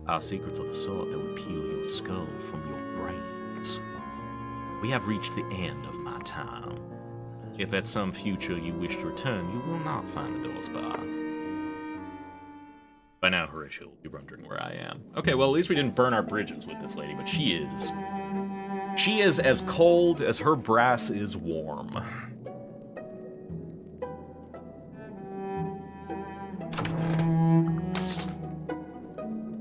Our secrets are the sort that would peel your skull from your brains. We have reached the end of my time. If at some future you wish to return, you will not find the doors barred. By now, Horatio will be wondering where I am. Okay, well, at least we didn't burn our bridges with this lady, but she is... She is as cold as her brass is warm.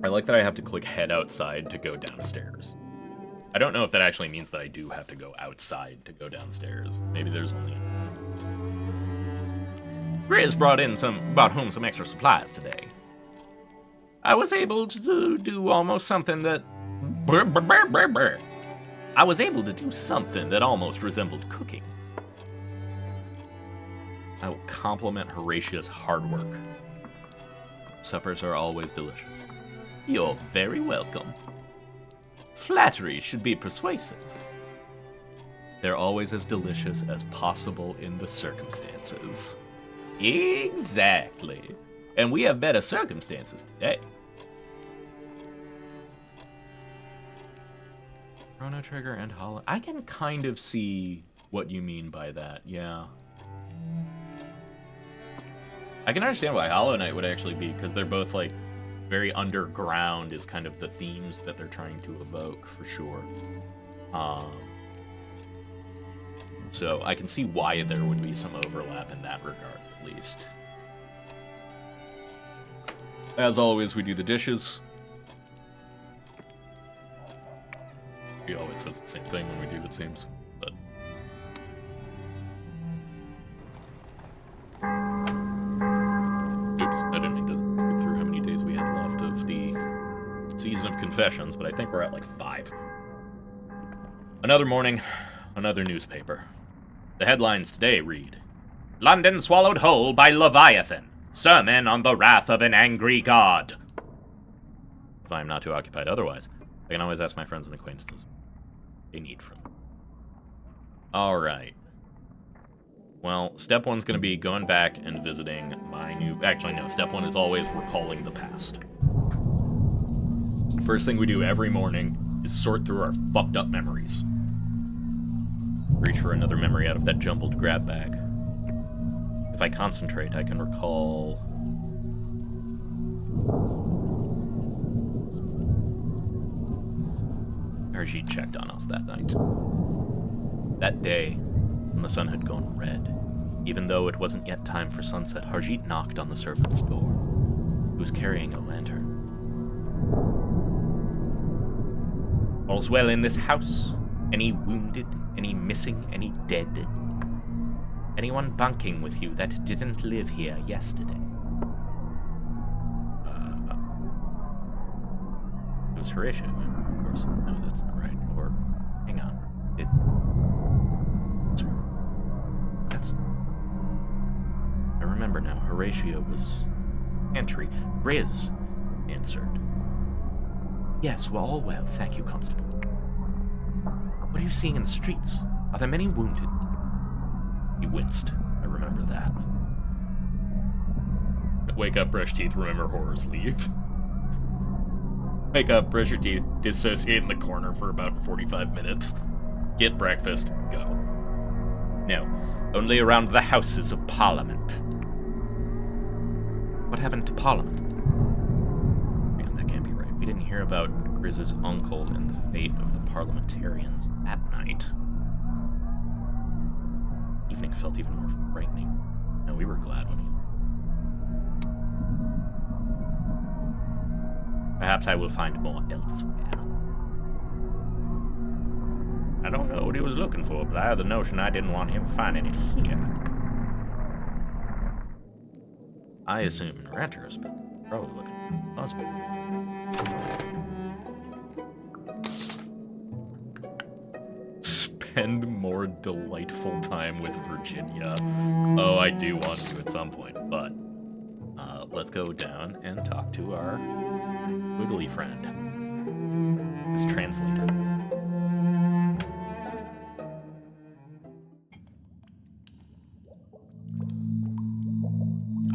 I like that I have to click head outside to go downstairs. I don't know if that actually means that I do have to go outside to go downstairs. Maybe there's only... Riz brought home some extra supplies today. I was able to do almost something that... I was able to do something that almost resembled cooking. I will compliment Horatia's hard work. Suppers are always delicious. You're very welcome. Flattery should be persuasive. They're always as delicious as possible in the circumstances. Exactly. And we have better circumstances today. Chrono Trigger and Hollow... I can kind of see what you mean by that, yeah. I can understand why Hollow Knight would actually be, because they're both, like, very underground is kind of the themes that they're trying to evoke, for sure. So I can see why there would be some overlap in that regard, at least. As always, we do the dishes. He always says the same thing when we do, it seems, but... Oops, I didn't mean to skip through how many days we had left of the season of confessions, but I think we're at like 5. Another morning, another newspaper. The headlines today read, London swallowed whole by Leviathan. Sermon on the wrath of an angry god. If I am not too occupied otherwise, I can always ask my friends and acquaintances what they need from me. Alright. Well, step 1's going to be going back and visiting my new... Actually, no, step 1 is always recalling the past. First thing we do every morning is sort through our fucked up memories. Reach for another memory out of that jumbled grab bag. If I concentrate, I can recall... Harjeet checked on us that night. That day, when the sun had gone red, even though it wasn't yet time for sunset, Harjeet knocked on the servant's door. He was carrying a lantern. All's well in this house? Any wounded? Any missing? Any dead? Anyone bunking with you that didn't live here yesterday? It was Horatio, of course. No, that's not right. Or, hang on. That's... I remember now. Horatio was... Entry. Riz answered. Yes, we're all well. Thank you, Constable. What are you seeing in the streets? Are there many wounded? He winced. I remember that. Wake up, brush teeth, remember horrors, leave. Wake up, brush your teeth, dissociate in the corner for about 45 minutes. Get breakfast, go. No, only around the Houses of Parliament. What happened to Parliament? Man, that can't be right. We didn't hear about Grizz's uncle and the fate of the parliamentarians that night. Evening felt even more frightening. No, we were glad when he... Perhaps I will find more elsewhere. I don't know what he was looking for, but I had the notion I didn't want him finding it here. I assume in retrospect, probably looking for a husband. spend more delightful time with Virginia. Oh, I do want to at some point, but let's go down and talk to our wiggly friend, this translator.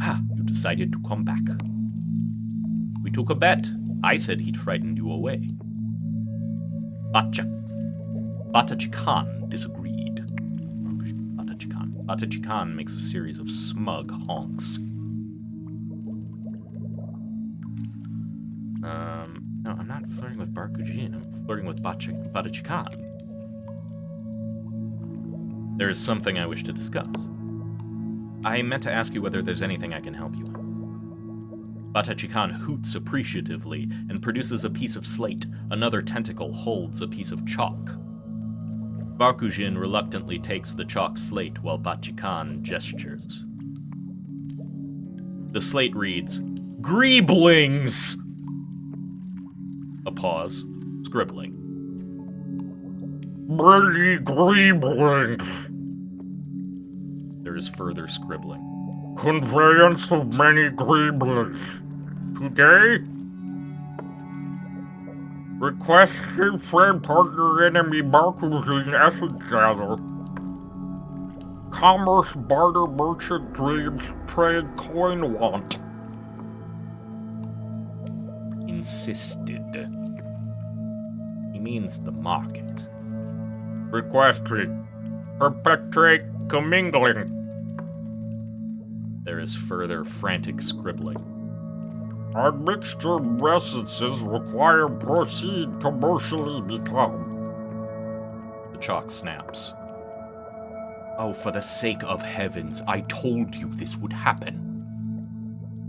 Ah, you decided to come back. We took a bet. I said he'd frightened you away. Batachikan disagreed. Batachikan makes a series of smug honks. No, I'm not flirting with Barkujin. I'm flirting with Batachikan. There is something I wish to discuss. I meant to ask you whether there's anything I can help you in. Batachikan hoots appreciatively and produces a piece of slate. Another tentacle holds a piece of chalk. Barkujin reluctantly takes the chalk slate while Batachikan gestures. The slate reads, Greeblings! A pause, scribbling. Many Greeblings! There is further scribbling. Conveyance of many Greeblings. Today, requested friend partner enemy Barkujin essence gather. Commerce barter merchant dreams trade coin want. Insisted. He means the market. Requested perpetuate commingling. There is further frantic scribbling. Admixture essences require proceed commercially become. The chalk snaps. Oh, for the sake of heavens, I told you this would happen.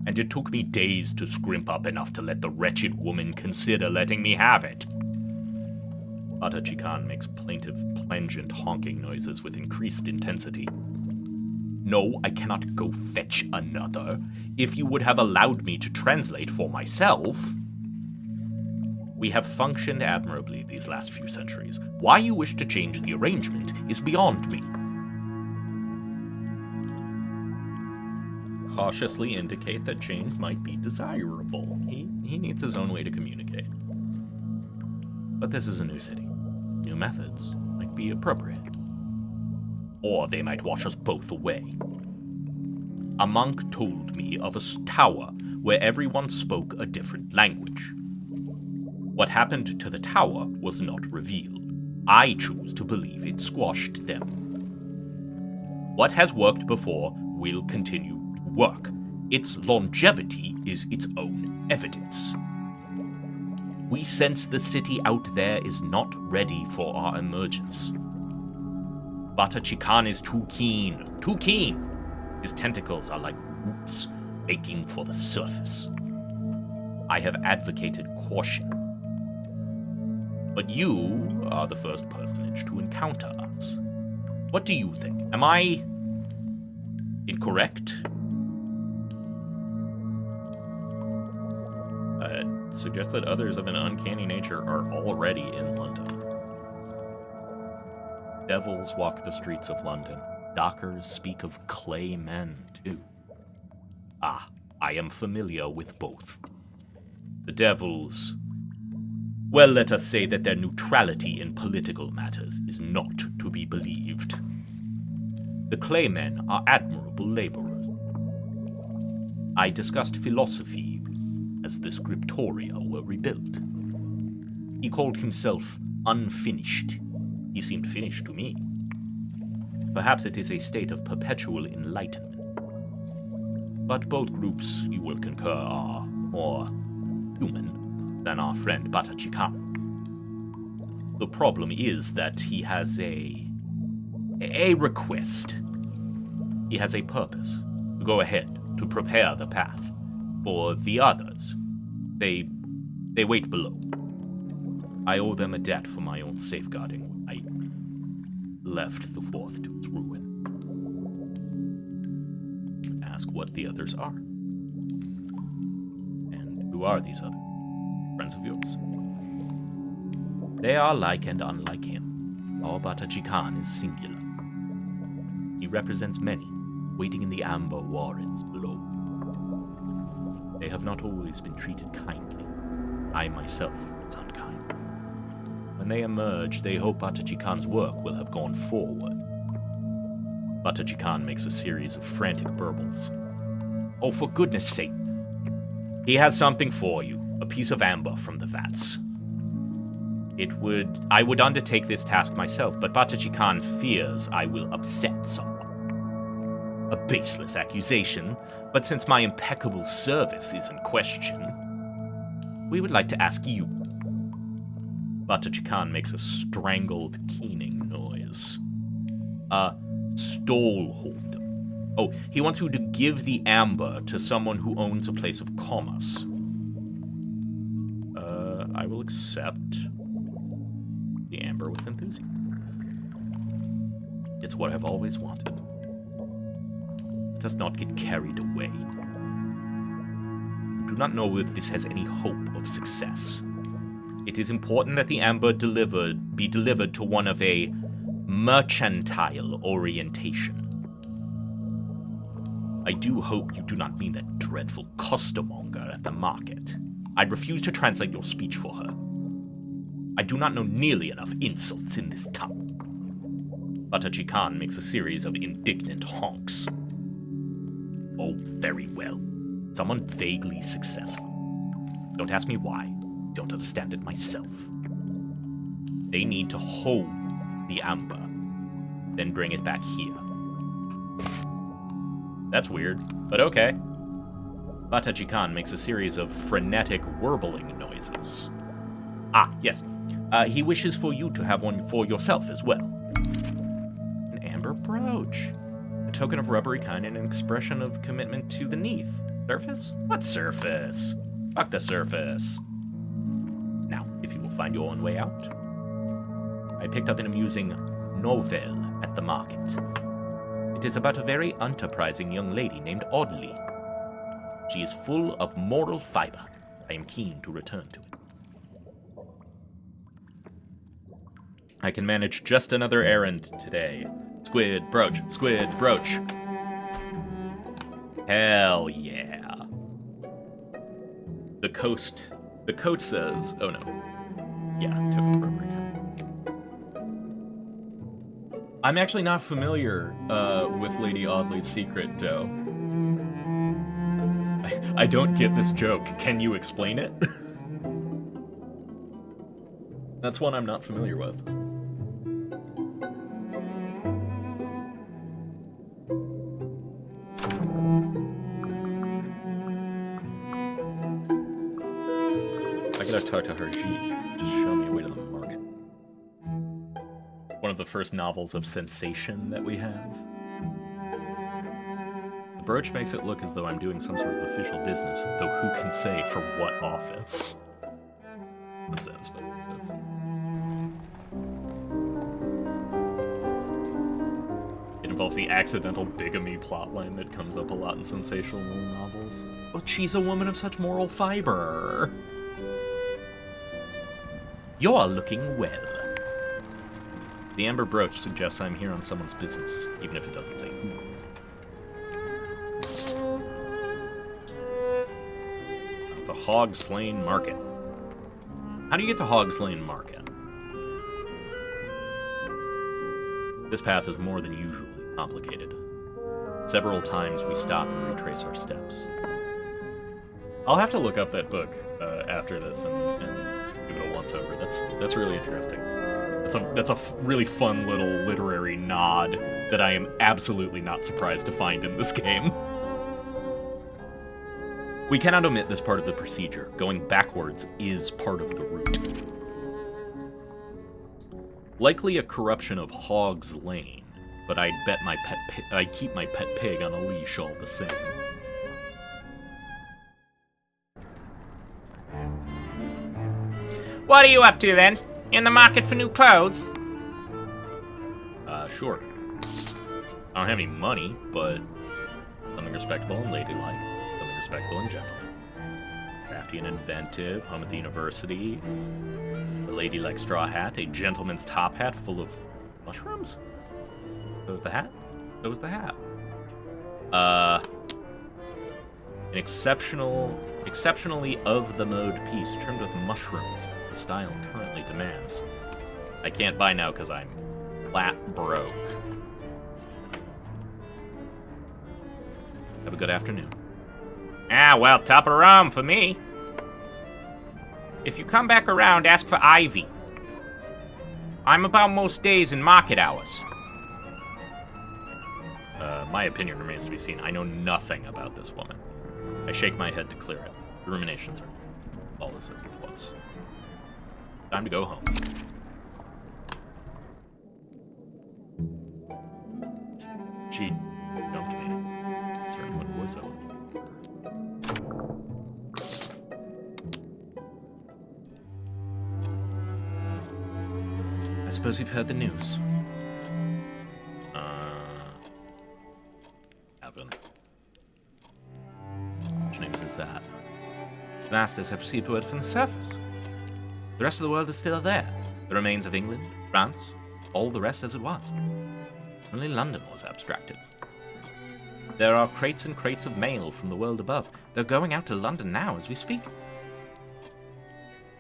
And it took me days to scrimp up enough to let the wretched woman consider letting me have it. Batachikan makes plaintive, plangent honking noises with increased intensity. No, I cannot go fetch another. If you would have allowed me to translate for myself. We have functioned admirably these last few centuries. Why you wish to change the arrangement is beyond me. Cautiously indicate that change might be desirable. He needs his own way to communicate. But this is a new city. New methods might be appropriate. Or they might wash us both away. A monk told me of a tower where everyone spoke a different language. What happened to the tower was not revealed. I choose to believe it squashed them. What has worked before will continue to work. Its longevity is its own evidence. We sense the city out there is not ready for our emergence. Batachikan is too keen. Too keen! His tentacles are like roots, aching for the surface. I have advocated caution. But you are the first personage to encounter us. What do you think? Am I incorrect? Suggest that others of an uncanny nature are already in London. Devils walk the streets of London. Dockers speak of clay men, too. Ah, I am familiar with both. The devils... Well, let us say that their neutrality in political matters is not to be believed. The clay men are admirable laborers. I discussed philosophy as the scriptoria were rebuilt. He called himself unfinished. He seemed finished to me. Perhaps it is a state of perpetual enlightenment. But both groups, you will concur, are more human than our friend Batachikan. The problem is that he has a request. He has a purpose, to go ahead, to prepare the path. For the others, they wait below. I owe them a debt for my own safeguarding. I left the fourth to its ruin. Ask what the others are. And who are these others? Friends of yours? They are like and unlike him. Our Batachikan is singular. He represents many, waiting in the amber warrens below. They have not always been treated kindly. I myself was unkind. When they emerge, they hope Batachikan's work will have gone forward. Batachikan makes a series of frantic burbles. Oh, for goodness sake. He has something for you, a piece of amber from the vats. I would undertake this task myself, but Batachikan fears I will upset someone. A baseless accusation, but since my impeccable service is in question, we would like to ask you. Batachikan makes a strangled, keening noise. Stallholder. Oh, he wants you to give the amber to someone who owns a place of commerce. I will accept the amber with enthusiasm. It's what I've always wanted. Let us not get carried away. I do not know if this has any hope of success. It is important that the amber be delivered to one of a mercantile orientation. I do hope you do not mean that dreadful costermonger at the market. I'd refuse to translate your speech for her. I do not know nearly enough insults in this tongue. Batachikan makes a series of indignant honks. Oh, very well. Someone vaguely successful. Don't ask me why. Don't understand it myself. They need to hold the amber, then bring it back here. That's weird, but okay. Batachikan makes a series of frenetic, warbling noises. Ah, yes. He wishes for you to have one for yourself as well. An amber brooch. A token of rubbery kind and an expression of commitment to the Neath. Surface? What surface? Fuck the surface. Now, if you will find your own way out. I picked up an amusing novel at the market. It is about a very enterprising young lady named Audley. She is full of moral fiber. I am keen to return to it. I can manage just another errand today. Squid brooch, squid brooch. Hell yeah. The coat says, oh no. Yeah, token of rubbery kind. I'm actually not familiar with Lady Audley's secret, Doe. I don't get this joke. Can you explain it? That's one I'm not familiar with. I gotta talk to her. She just show me a way to the market. One of the first novels of sensation that we have. The brooch makes it look as though I'm doing some sort of official business, though who can say for what office? I'm satisfied with this. It involves the accidental bigamy plotline that comes up a lot in sensational novels. But she's a woman of such moral fiber. You're looking well. The amber brooch suggests I'm here on someone's business, even if it doesn't say whose. The Hogs Lane Market. How do you get to Hogs Lane Market? This path is more than usually complicated. Several times we stop and retrace our steps. I'll have to look up that book after this and give it a once-over. That's really interesting. That's a really fun little literary nod that I am absolutely not surprised to find in this game. We cannot omit this part of the procedure. Going backwards is part of the route. Likely a corruption of Hogs Lane, but I'd bet I'd keep my pet pig on a leash all the same. What are you up to then? In the market for new clothes? Sure. I don't have any money, but something respectable and ladylike. Something respectable and gentleman. Crafty and inventive, home at the university. A ladylike straw hat, a gentleman's top hat full of Mushrooms? So was the hat? So was the hat. An exceptionally of-the-mode piece trimmed with mushrooms, the style currently demands. I can't buy now because I'm flat broke. Have a good afternoon. Ah, well, top of the rum for me. If you come back around, ask for Ivy. I'm about most days in market hours. My opinion remains to be seen. I know nothing about this woman. I shake my head to clear it. The ruminations are all this is. It was. Time to go home. She dumped me. Certain with voiceover. I suppose you've heard the news. Haven't. Which news is that? The Masters have received word from the surface. The rest of the world is still there. The remains of England, France, all the rest as it was. Only London was abstracted. There are crates and crates of mail from the world above. They're going out to London now as we speak.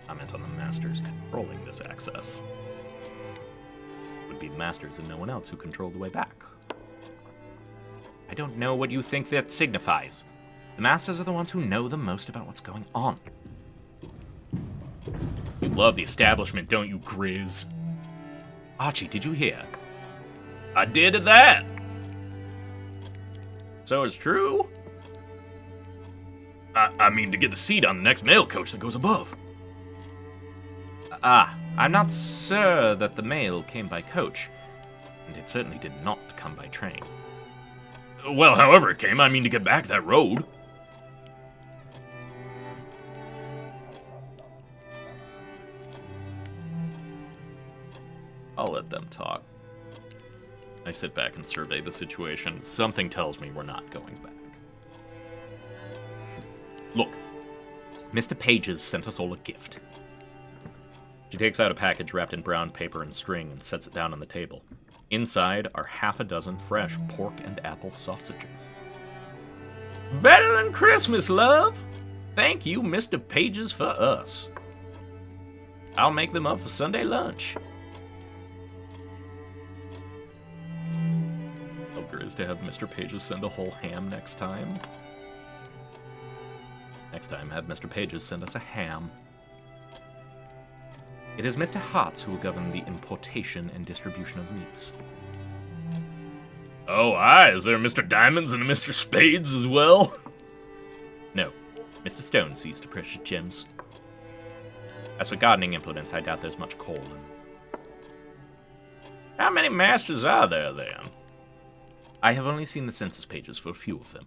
I meant on the Masters controlling this access. It would be the Masters and no one else who control the way back. I don't know what you think that signifies. The Masters are the ones who know the most about what's going on. You love the establishment, don't you, Grizz? Archie, did you hear? I did at that! So it's true? I mean, to get the seat on the next mail coach that goes above. I'm not sure that the mail came by coach, and it certainly did not come by train. Well, however it came, I mean to get back that road. I'll let them talk. I sit back and survey the situation. Something tells me we're not going back. Look, Mr. Pages sent us all a gift. she takes out a package wrapped in brown paper and string and sets it down on the table. Inside are half a dozen fresh pork and apple sausages. Better than Christmas, love. Thank you, Mr. Pages, for us. I'll make them up for Sunday lunch. Is to have Mr. Pages send a whole ham next time. Next time, have Mr. Pages send us a ham. It is Mr. Hartz who will govern the importation and distribution of meats. Oh, aye, is there Mr. Diamonds and a Mr. Spades as well? No, Mr. Stone sees to precious gems. As for gardening implements, I doubt there's much coal in. How many masters are there, then? I have only seen the census pages for a few of them.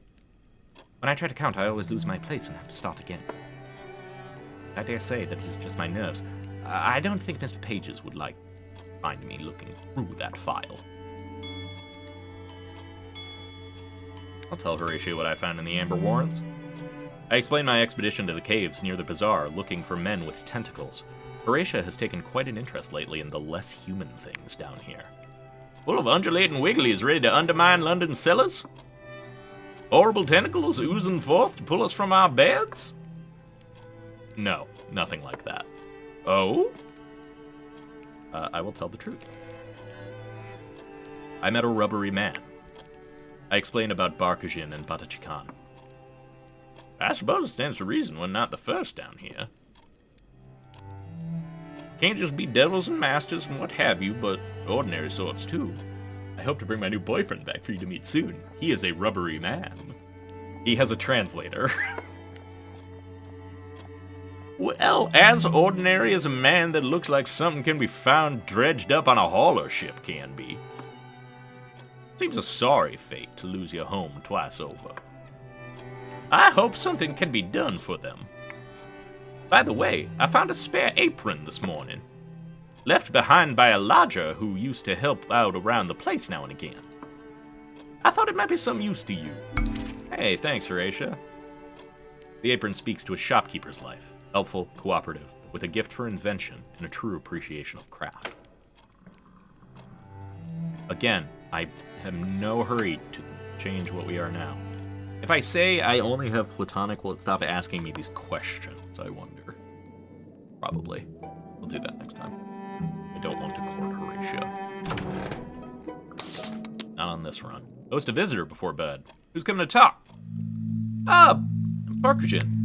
When I try to count, I always lose my place and have to start again. I dare say that is just my nerves. I don't think Mr. Pages would like find me looking through that file. I'll tell Horatio what I found in the Amber Warrens. I explain my expedition to the caves near the bazaar looking for men with tentacles. Horatio has taken quite an interest lately in the less human things down here. Full of undulating wigglies ready to undermine London cellars? Horrible tentacles oozing forth to pull us from our beds? No, nothing like that. Oh? I will tell the truth. I met a rubbery man. I explain about Barkajin and Batachikan. I suppose it stands to reason we're not the first down here. Can't just be devils and masters and what have you, but ordinary sorts too. I hope to bring my new boyfriend back for you to meet soon. He is a rubbery man. He has a translator. Well, as ordinary as a man that looks like something can be found dredged up on a hauler ship can be. Seems a sorry fate to lose your home twice over. I hope something can be done for them. By the way, I found a spare apron this morning. Left behind by a lodger who used to help out around the place now and again. I thought it might be some use to you. Hey, thanks, Horatio. The apron speaks to a shopkeeper's life. Helpful, cooperative, with a gift for invention and a true appreciation of craft. Again, I am no hurry to change what we are now. If I say I only have platonic, will it stop asking me these questions, I wonder? Probably. We'll do that next time. I don't want to court Horatio. Not on this run. Host a visitor before bed. Who's coming to talk? Barkujin.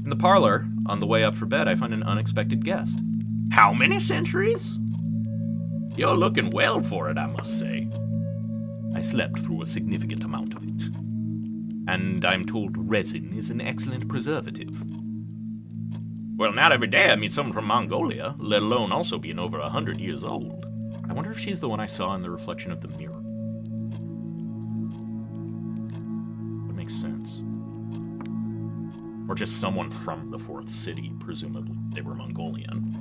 In the parlor, on the way up for bed, I find an unexpected guest. How many centuries? You're looking well for it, I must say. I slept through a significant amount of it. And I'm told resin is an excellent preservative. Well, not every day I meet someone from Mongolia, let alone also being over 100 years old. I wonder if she's the one I saw in the reflection of the mirror. Would make sense. Or just someone from the fourth city, presumably they were Mongolian.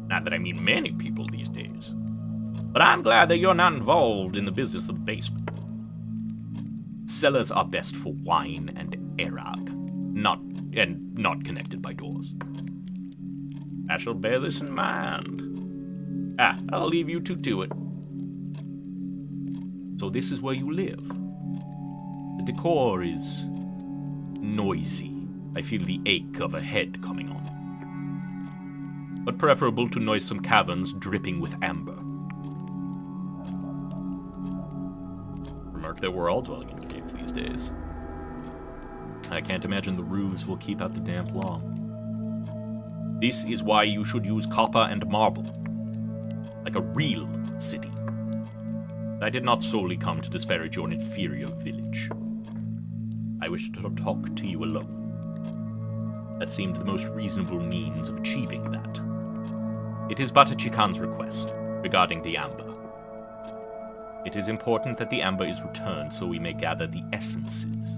Not that I mean many people these days. But I'm glad that you're not involved in the business of the basement. Cellars are best for wine and arak, not connected by doors. I shall bear this in mind. I'll leave you two to it. So this is where you live. The decor is noisy. I feel the ache of a head coming on. But preferable to noisome caverns dripping with amber. Remark that we're all dwelling in caves these days. I can't imagine the roofs will keep out the damp long. This is why you should use copper and marble. Like a real city. I did not solely come to disparage your inferior village. I wish to talk to you alone. That seemed the most reasonable means of achieving that. It is Batachikan's request regarding the amber. It is important that the amber is returned so we may gather the essences.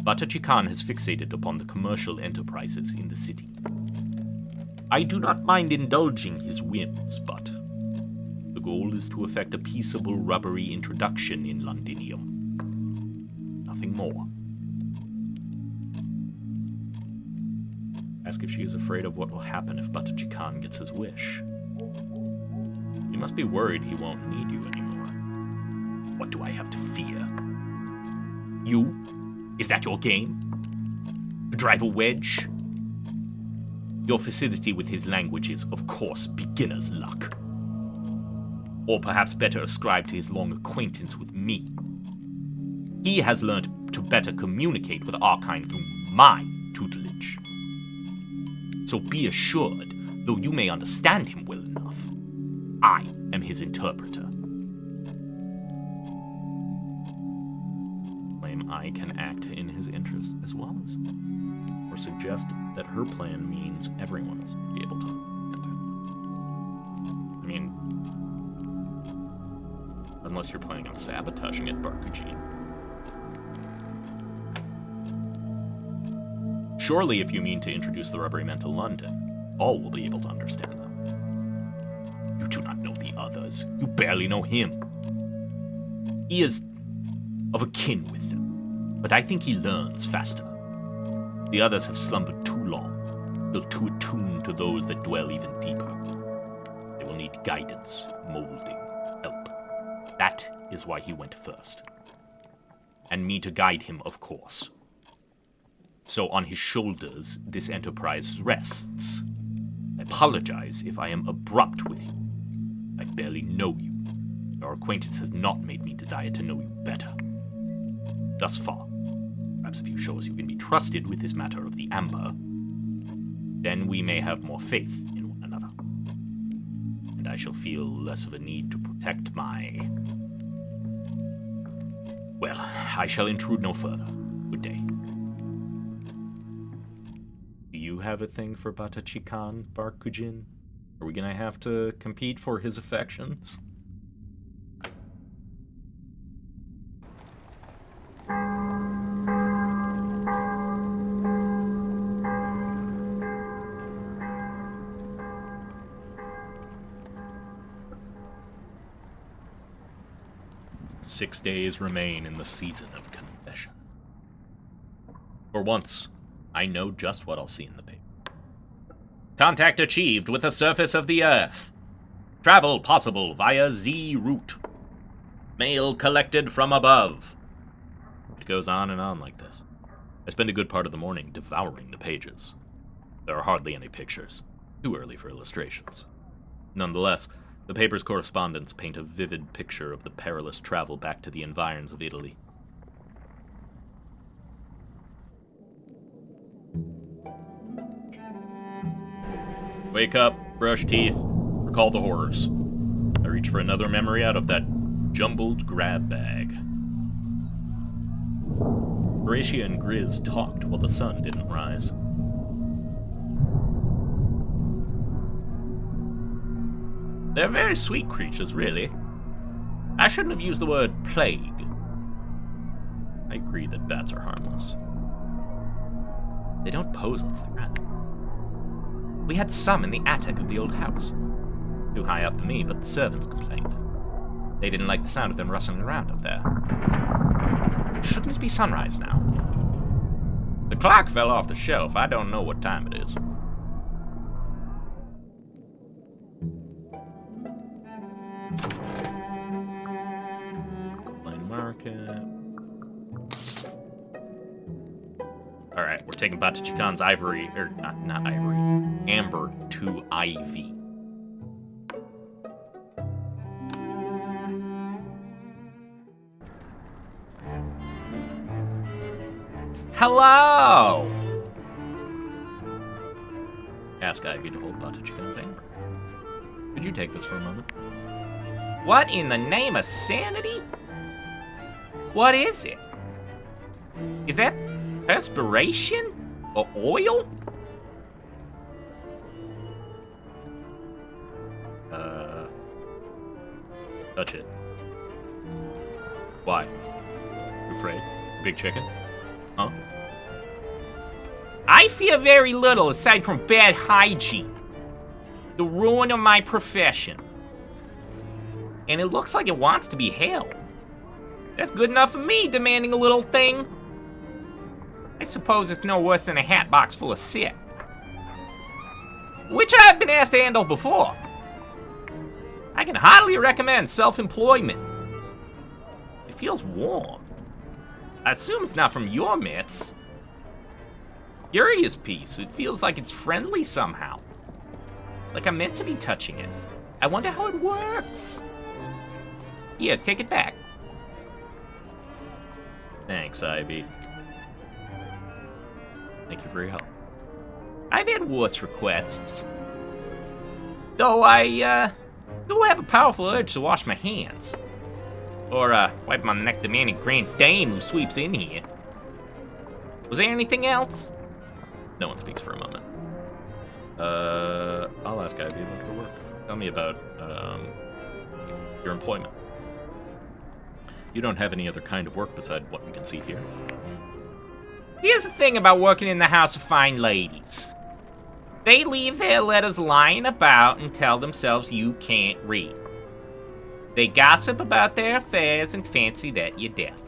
Batachikan has fixated upon the commercial enterprises in the city. I do not mind indulging his whims, but the goal is to effect a peaceable rubbery introduction in Londinium. Nothing more. Ask if she is afraid of what will happen if Batachikan gets his wish. You must be worried he won't need you anymore. What do I have to fear? You? Is that your game? To drive a wedge? Your facility with his language is, of course, beginner's luck. Or perhaps better ascribed to his long acquaintance with me. He has learned to better communicate with our kind through my tutelage. So be assured, though you may understand him well enough, I am his interpreter. Claim I can act in his interest as well as, or suggest that her plan means everyone will be able to enter. I mean, unless you're planning on sabotaging it, Barkujin. Surely if you mean to introduce the rubbery men to London, all will be able to understand them. You do not know the others. You barely know him. He is of a kin with them, but I think he learns faster. The others have slumbered too long, built too attuned to those that dwell even deeper. They will need guidance, molding, help. That is why he went first. And me to guide him, of course. So on his shoulders, this enterprise rests. I apologize if I am abrupt with you. I barely know you. Your acquaintance has not made me desire to know you better. Thus far. Perhaps if you show us you can be trusted with this matter of the amber, then we may have more faith in one another. And I shall feel less of a need to protect my... Well, I shall intrude no further. Good day. Do you have a thing for Batachikan, Barkujin? Are we gonna have to compete for his affections? "6 days remain in the season of confession. For once, I know just what I'll see in the paper. Contact achieved with the surface of the Earth. Travel possible via Z route. Mail collected from above. It goes on and on like this. I spend a good part of the morning devouring the pages. There are hardly any pictures. Too early for illustrations. Nonetheless, the paper's correspondents paint a vivid picture of the perilous travel back to the environs of Italy. Wake up, brush teeth, recall the horrors. I reach for another memory out of that jumbled grab bag. Horatia and Grizz talked while the sun didn't rise. They're very sweet creatures, really. I shouldn't have used the word plague. I agree that bats are harmless. They don't pose a threat. We had some in the attic of the old house. Too high up for me, but the servants complained. They didn't like the sound of them rustling around up there. Shouldn't it be sunrise now? The clock fell off the shelf. I don't know what time it is. Plain market. Alright, we're taking Batachikan's ivory, or not ivory, amber to Ivy. Hello! Ask Ivy to hold Batachikan's amber. Could you take this for a moment? What in the name of sanity? What is it? Is that perspiration? Or oil? Touch it. Why? You afraid? Big chicken? Huh? I fear very little aside from bad hygiene. The ruin of my profession. And it looks like it wants to be held. That's good enough for me, demanding a little thing. I suppose it's no worse than a hat box full of shit. Which I've been asked to handle before. I can heartily recommend self-employment. It feels warm. I assume it's not from your mitts. Curious piece. It feels like it's friendly somehow. Like I'm meant to be touching it. I wonder how it works. Here, take it back. Thanks, Ivy. Thank you for your help. I've had worse requests. Though I, do have a powerful urge to wash my hands. Or, wipe my neck to any grand dame who sweeps in here. Was there anything else? No one speaks for a moment. I'll ask Ivy about her work. Tell me about, your employment. You don't have any other kind of work beside what we can see here? Here's the thing about working in the house of fine ladies. They leave their letters lying about and tell themselves you can't read. They gossip about their affairs and fancy that you're deaf.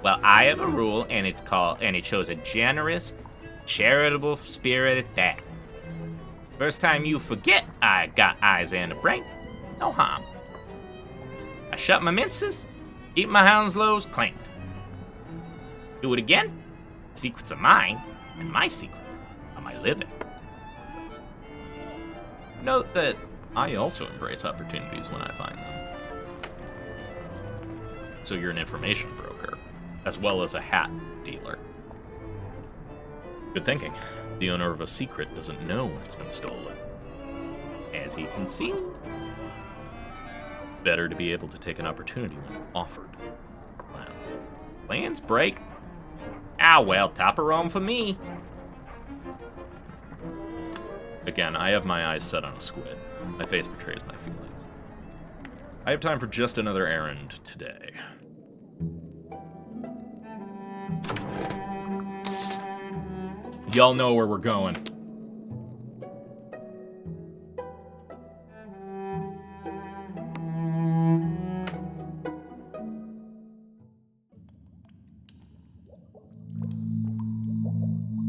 Well, I have a rule, and it shows a generous, charitable spirit at that. First time you forget I got eyes and a brain, no harm. I shut my minces, keep my Hounslows clanked. Do it again, secrets are mine, and my secrets are my living. Note that I also embrace opportunities when I find them. So you're an information broker, as well as a hat dealer. Good thinking. The owner of a secret doesn't know when it's been stolen. As he can see. Better to be able to take an opportunity when it's offered. Wow. Plans break. Ah well, top of Rome for me. Again, I have my eyes set on a squid. My face betrays my feelings. I have time for just another errand today. Y'all know where we're going.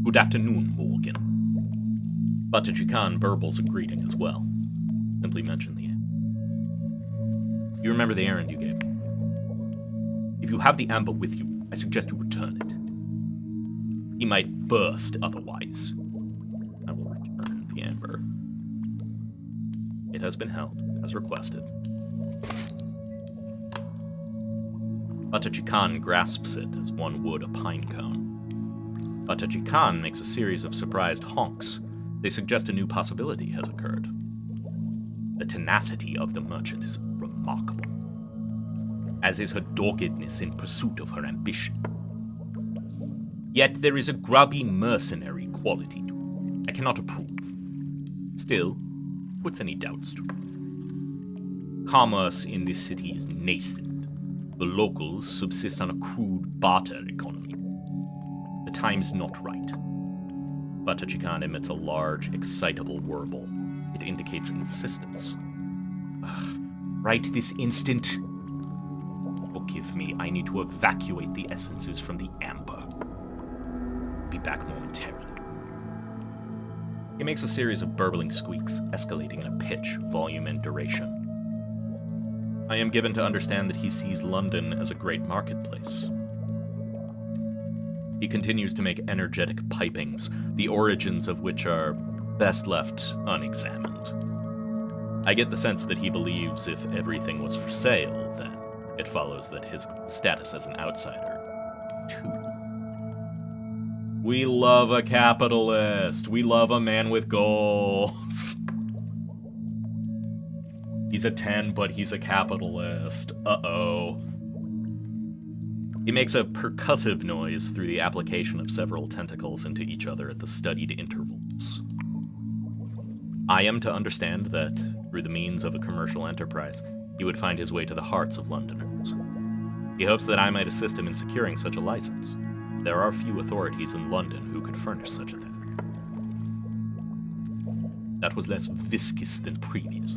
Good afternoon, Morgan. Batachikan burbles a greeting as well. Simply mention the amber. You remember the errand you gave me? If you have the amber with you, I suggest you return it. He might burst otherwise. I will return the amber. It has been held, as requested. Batachi Khan grasps it as one would a pine cone. Batachi Khan makes a series of surprised honks. They suggest a new possibility has occurred. The tenacity of the merchant is remarkable, as is her doggedness in pursuit of her ambition. Yet there is a grubby mercenary quality to it I cannot approve. Still, puts any doubts to it. Commerce in this city is nascent. The locals subsist on a crude barter economy. The time is not right. Batachi Khan emits a large, excitable warble. It indicates insistence. Right this instant? Forgive me, I need to evacuate the essences from the amber. Be back momentarily. He makes a series of burbling squeaks, escalating in a pitch, volume, and duration. I am given to understand that he sees London as a great marketplace. He continues to make energetic pipings, the origins of which are best left unexamined. I get the sense that he believes if everything was for sale, then it follows that his status as an outsider, too. We love a capitalist. We love a man with goals. He's a 10, but he's a capitalist. Uh-oh. He makes a percussive noise through the application of several tentacles into each other at the studied intervals. I am to understand that, through the means of a commercial enterprise, he would find his way to the hearts of Londoners. He hopes that I might assist him in securing such a license. There are few authorities in London who could furnish such a thing. That was less viscous than previous.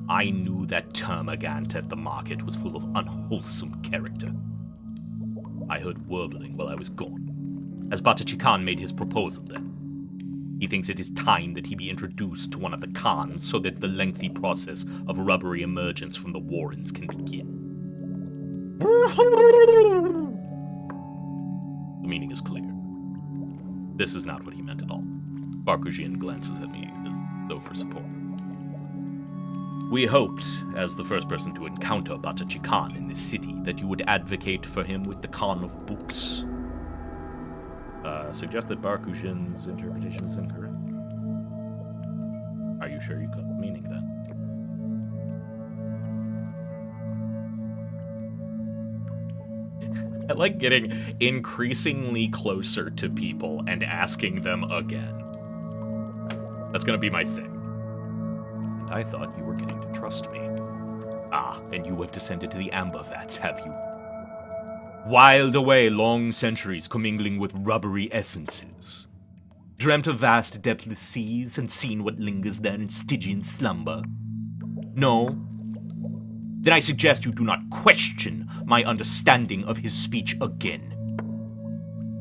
I knew that termagant at the market was full of unwholesome character. I heard warbling while I was gone, as Batachi Khan made his proposal then. He thinks it is time that he be introduced to one of the Khans so that the lengthy process of rubbery emergence from the Warrens can begin. The meaning is clear. This is not what he meant at all. Barkujian glances at me as though for support. We hoped, as the first person to encounter Batachi Khan in this city, that you would advocate for him with the Khan of Books. Suggest that Barkujian's interpretation is incorrect. Are you sure you got the meaning then? I like getting increasingly closer to people and asking them again. That's gonna be my thing. And I thought you were getting to trust me. Ah, and you have descended to the amber vats, have you? Wiled away long centuries commingling with rubbery essences. Dreamt of vast depthless seas and seen what lingers there in Stygian slumber. No? Then I suggest you do not question my understanding of his speech again.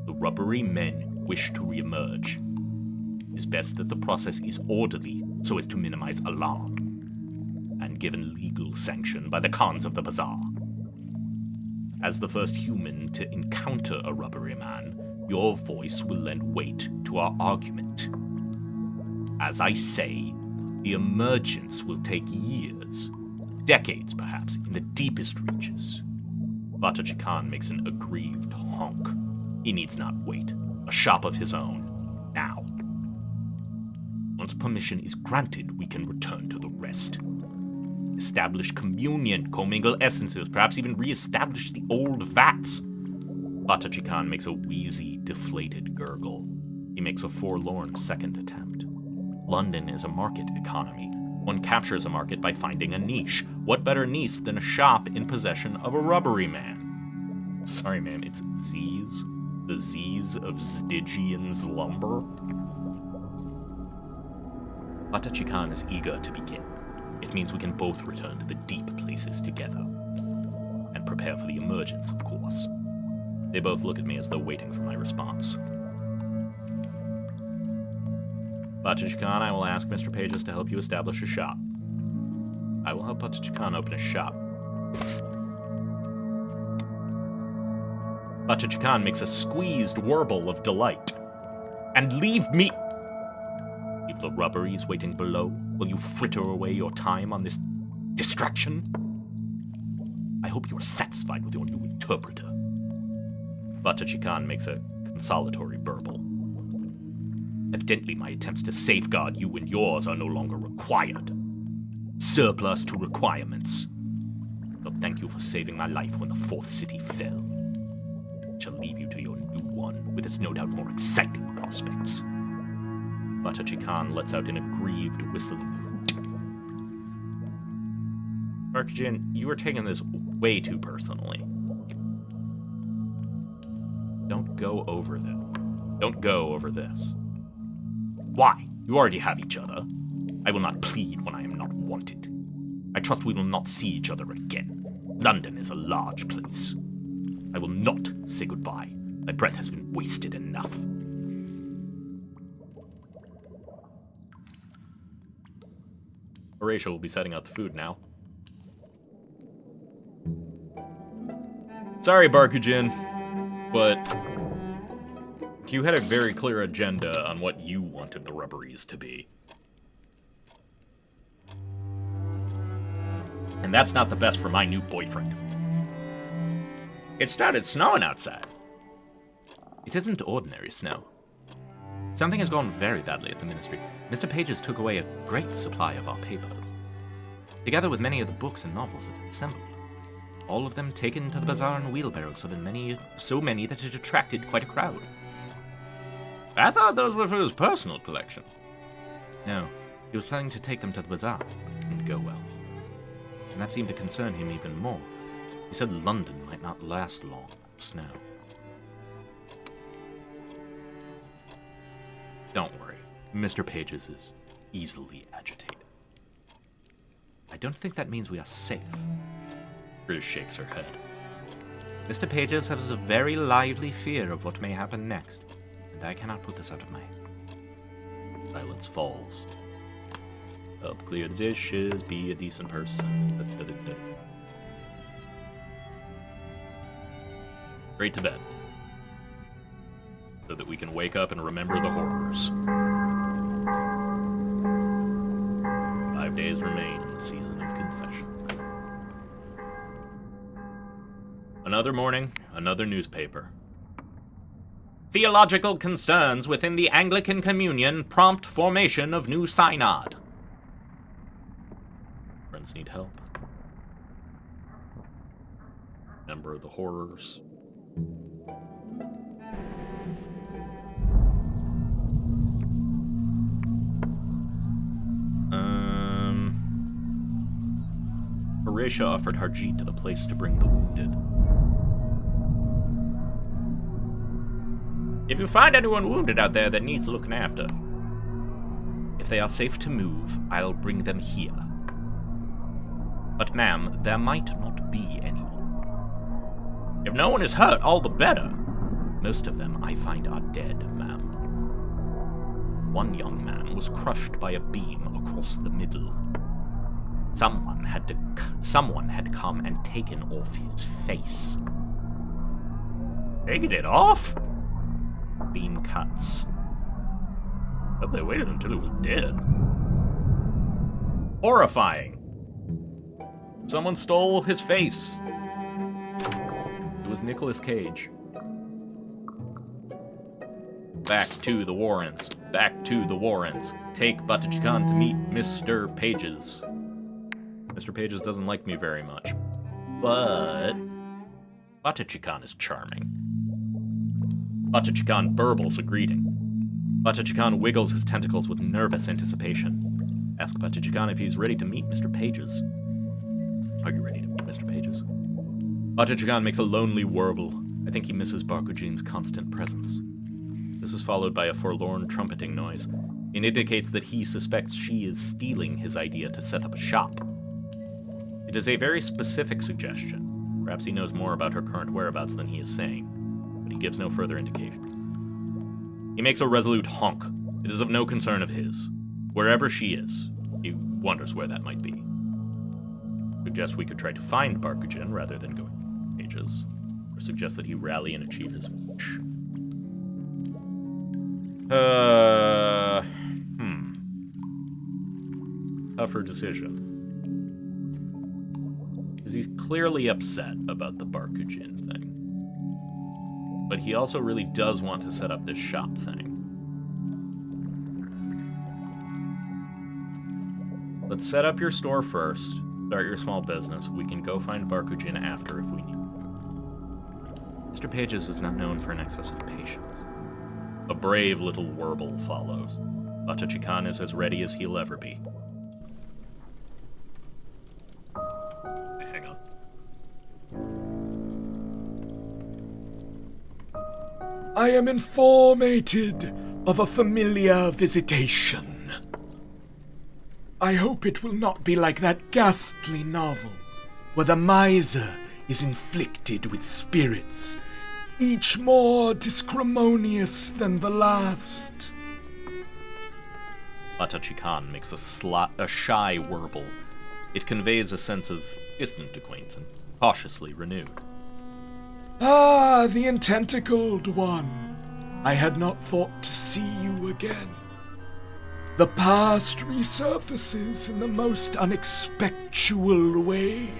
The rubbery men wish to reemerge. It is best that the process is orderly so as to minimize alarm, and given legal sanction by the Khans of the Bazaar. As the first human to encounter a rubbery man, your voice will lend weight to our argument. As I say, the emergence will take years, decades perhaps, in the deepest reaches. Batachi Khan makes an aggrieved honk. He needs not wait. A shop of his own, now. Once permission is granted, we can return to the rest. Establish communion, commingle essences, perhaps even re-establish the old vats. Batachi Khan makes a wheezy, deflated gurgle. He makes a forlorn second attempt. London is a market economy. One captures a market by finding a niche. What better niche than a shop in possession of a rubbery man? Sorry, ma'am, it's Z's? The Z's of Stygian slumber? Batachi Khan is eager to begin. It means we can both return to the deep places together. And prepare for the emergence, of course. They both look at me as though waiting for my response. Batachi Khan, I will ask Mr. Pages to help you establish a shop. I will help Buttigieg open a shop. Buttigieg makes a squeezed warble of delight. And leave me... Leave the rubberies waiting below while you fritter away your time on this distraction? I hope you are satisfied with your new interpreter. Buttigieg makes a consolatory burble. Evidently, my attempts to safeguard you and yours are no longer required. Surplus to requirements. So thank you for saving my life when the fourth city fell. I shall leave you to your new one, with its no doubt more exciting prospects. Buttigieg lets out an aggrieved, whistling hoot. Barkujin, you are taking this way too personally. Don't go over this. Don't go over this. Why? You already have each other. I will not plead when I am not wanted. I trust we will not see each other again. London is a large place. I will not say goodbye. My breath has been wasted enough. Horatio will be setting out the food now. Sorry, Barkujin, but you had a very clear agenda on what you wanted the rubberies to be. And that's not the best for my new boyfriend. It started snowing outside. It isn't ordinary snow. Something has gone very badly at the ministry. Mr. Pages took away a great supply of our papers, together with many of the books and novels that had assembled. All of them taken to the bazaar in wheelbarrows, so many that it attracted quite a crowd. I thought those were for his personal collection. No, he was planning to take them to the bazaar. It didn't go well. And that seemed to concern him even more. He said London might not last long in snow. Don't worry, Mr. Pages is easily agitated. I don't think that means we are safe. Riz shakes her head. Mr. Pages has a very lively fear of what may happen next, and I cannot put this out of my head. Silence falls. Help clear the dishes, be a decent person. Straight to bed. So that we can wake up and remember the horrors. 5 days remain in the season of confession. Another morning, another newspaper. Theological concerns within the Anglican Communion prompt formation of new synod. Friends need help. Remember the horrors. Horatio offered Harjeet a place to bring the wounded. If you find anyone wounded out there that needs looking after, If they are safe to move, I'll bring them here. But ma'am, there might not be anyone. If no one is hurt, all the better. Most of them I find are dead, ma'am. One young man was crushed by a beam across the middle. Someone had come and taken off his face. Taking it off? Beam cuts. But they waited until he was dead. Horrifying. Someone stole his face. It was Nicolas Cage. Back to the Warrens. Back to the Warrens. Take Buttigieg to meet Mr. Pages. Mr. Pages doesn't like me very much, but Buttigieg is charming. Buttigieg burbles a greeting. Buttigieg wiggles his tentacles with nervous anticipation. Ask Buttigieg if he's ready to meet Mr. Pages. Are you ready to meet Mr. Pages? Buttigieg makes a lonely warble. I think he misses Barkugin's constant presence. This is followed by a forlorn trumpeting noise. It indicates that he suspects she is stealing his idea to set up a shop. It is a very specific suggestion. Perhaps he knows more about her current whereabouts than he is saying, but he gives no further indication. He makes a resolute honk. It is of no concern of his. Wherever she is, he wonders where that might be. Suggest we could try to find Barkujin rather than going to Pages, or suggest that he rally and achieve his wish. Tougher decision. Because he's clearly upset about the Barkujin thing. But he also really does want to set up this shop thing. Let's set up your store first, start your small business. We can go find Barkujin after if we need to. Mr. Pages is not known for an excess of patience. A brave little warble follows. Batachikan is as ready as he'll ever be. Hang on. I am informated of a familiar visitation. I hope it will not be like that ghastly novel, where the miser is inflicted with spirits, each more discrimonious than the last. Batachikan makes a shy warble. It conveys a sense of distant acquaintance, cautiously renewed. Ah, the intentacled one. I had not thought to see you again. The past resurfaces in the most unexpectual ways.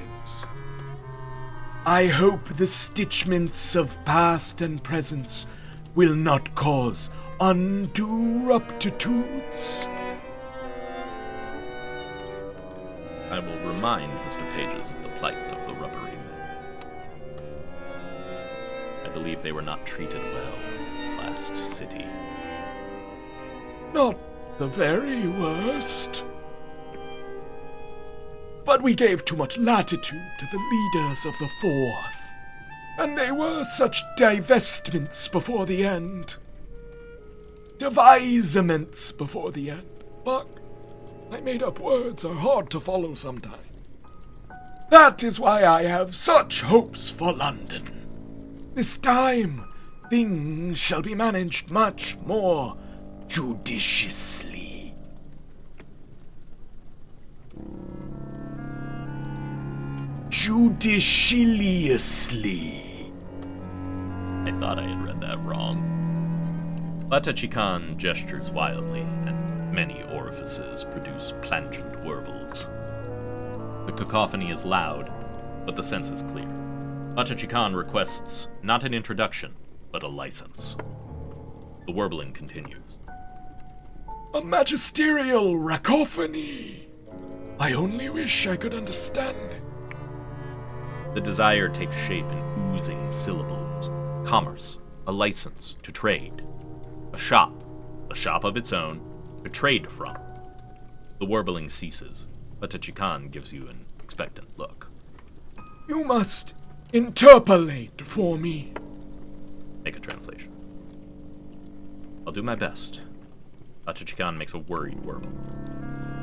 I hope the stitchments of past and presence will not cause undue ruptitudes. I will remind Mr. Pages of the plight of the rubbery men. I believe they were not treated well in the last city. Not the very worst. But we gave too much latitude to the leaders of the Fourth, and they were such divestments before the end. Devisements before the end. Buck, my made-up words are hard to follow sometimes. That is why I have such hopes for London. This time, things shall be managed much more judiciously. Judiciously. I thought I had read that wrong. Batachikan gestures wildly, and many orifices produce plangent warbles. The cacophony is loud, but the sense is clear. Batachikan requests not an introduction, but a license. The warbling continues. A magisterial racophony. I only wish I could understand it. The desire takes shape in oozing syllables. Commerce, a license to trade. A shop of its own, to trade from. The warbling ceases, but Batachikan gives you an expectant look. You must interpolate for me. Make a translation. I'll do my best. Batachikan makes a worried warble.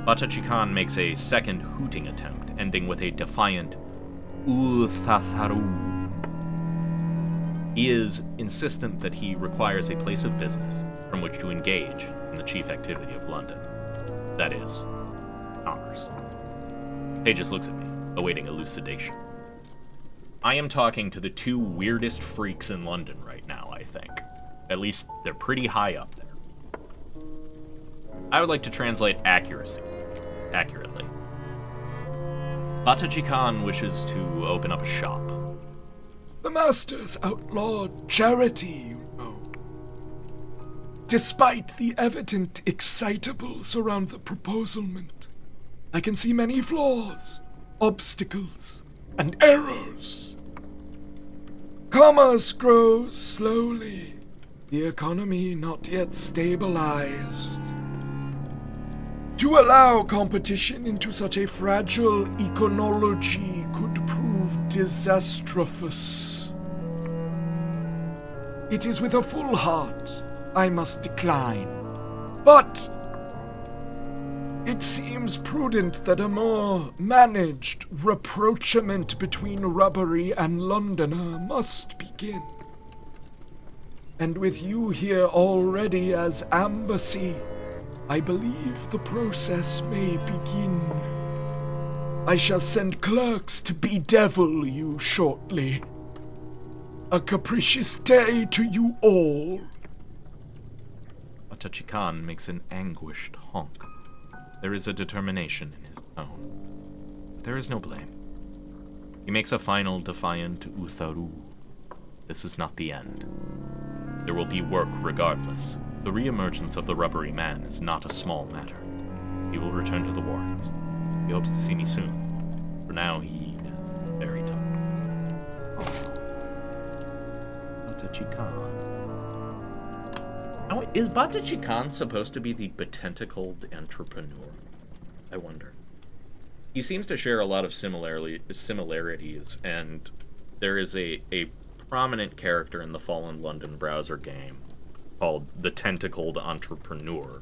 Batachikan makes a second hooting attempt, ending with a defiant Uthatharu. He is insistent that he requires a place of business from which to engage in the chief activity of London. That is, commerce. Pages looks at me, awaiting elucidation. I am talking to the two weirdest freaks in London right now, I think. At least, they're pretty high up there. I would like to translate accurately. Batachikan wishes to open up a shop. The Masters outlawed charity, you know. Despite the evident excitables around the proposalment, I can see many flaws, obstacles, and errors. Commerce grows slowly, the economy not yet stabilized. To allow competition into such a fragile econology could prove disastrous. It is with a full heart I must decline, but it seems prudent that a more managed rapprochement between Rubbery and Londoner must begin. And with you here already as embassy, I believe the process may begin. I shall send clerks to bedevil you shortly. A capricious day to you all. Badachi Khan makes an anguished honk. There is a determination in his tone. But there is no blame. He makes a final defiant Utharu. This is not the end. There will be work regardless. The reemergence of the rubbery man is not a small matter. He will return to the Warrens. He hopes to see me soon. For now, he is very tired. Badachi Khan. Now, is Badachi Khan supposed to be the betentacled entrepreneur? I wonder. He seems to share a lot of similarities, and there is a prominent character in the Fallen London browser game called the Tentacled Entrepreneur,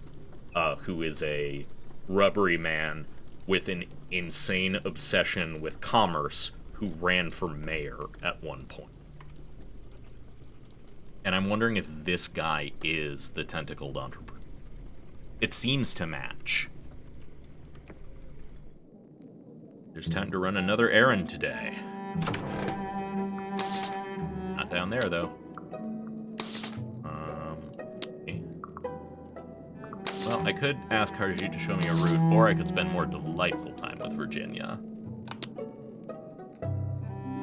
who is a rubbery man with an insane obsession with commerce who ran for mayor at one point. And I'm wondering if this guy is the Tentacled Entrepreneur. It seems to match. There's time to run another errand today. Not down there, though. Okay. Well, I could ask Harji to show me a route, or I could spend more delightful time with Virginia.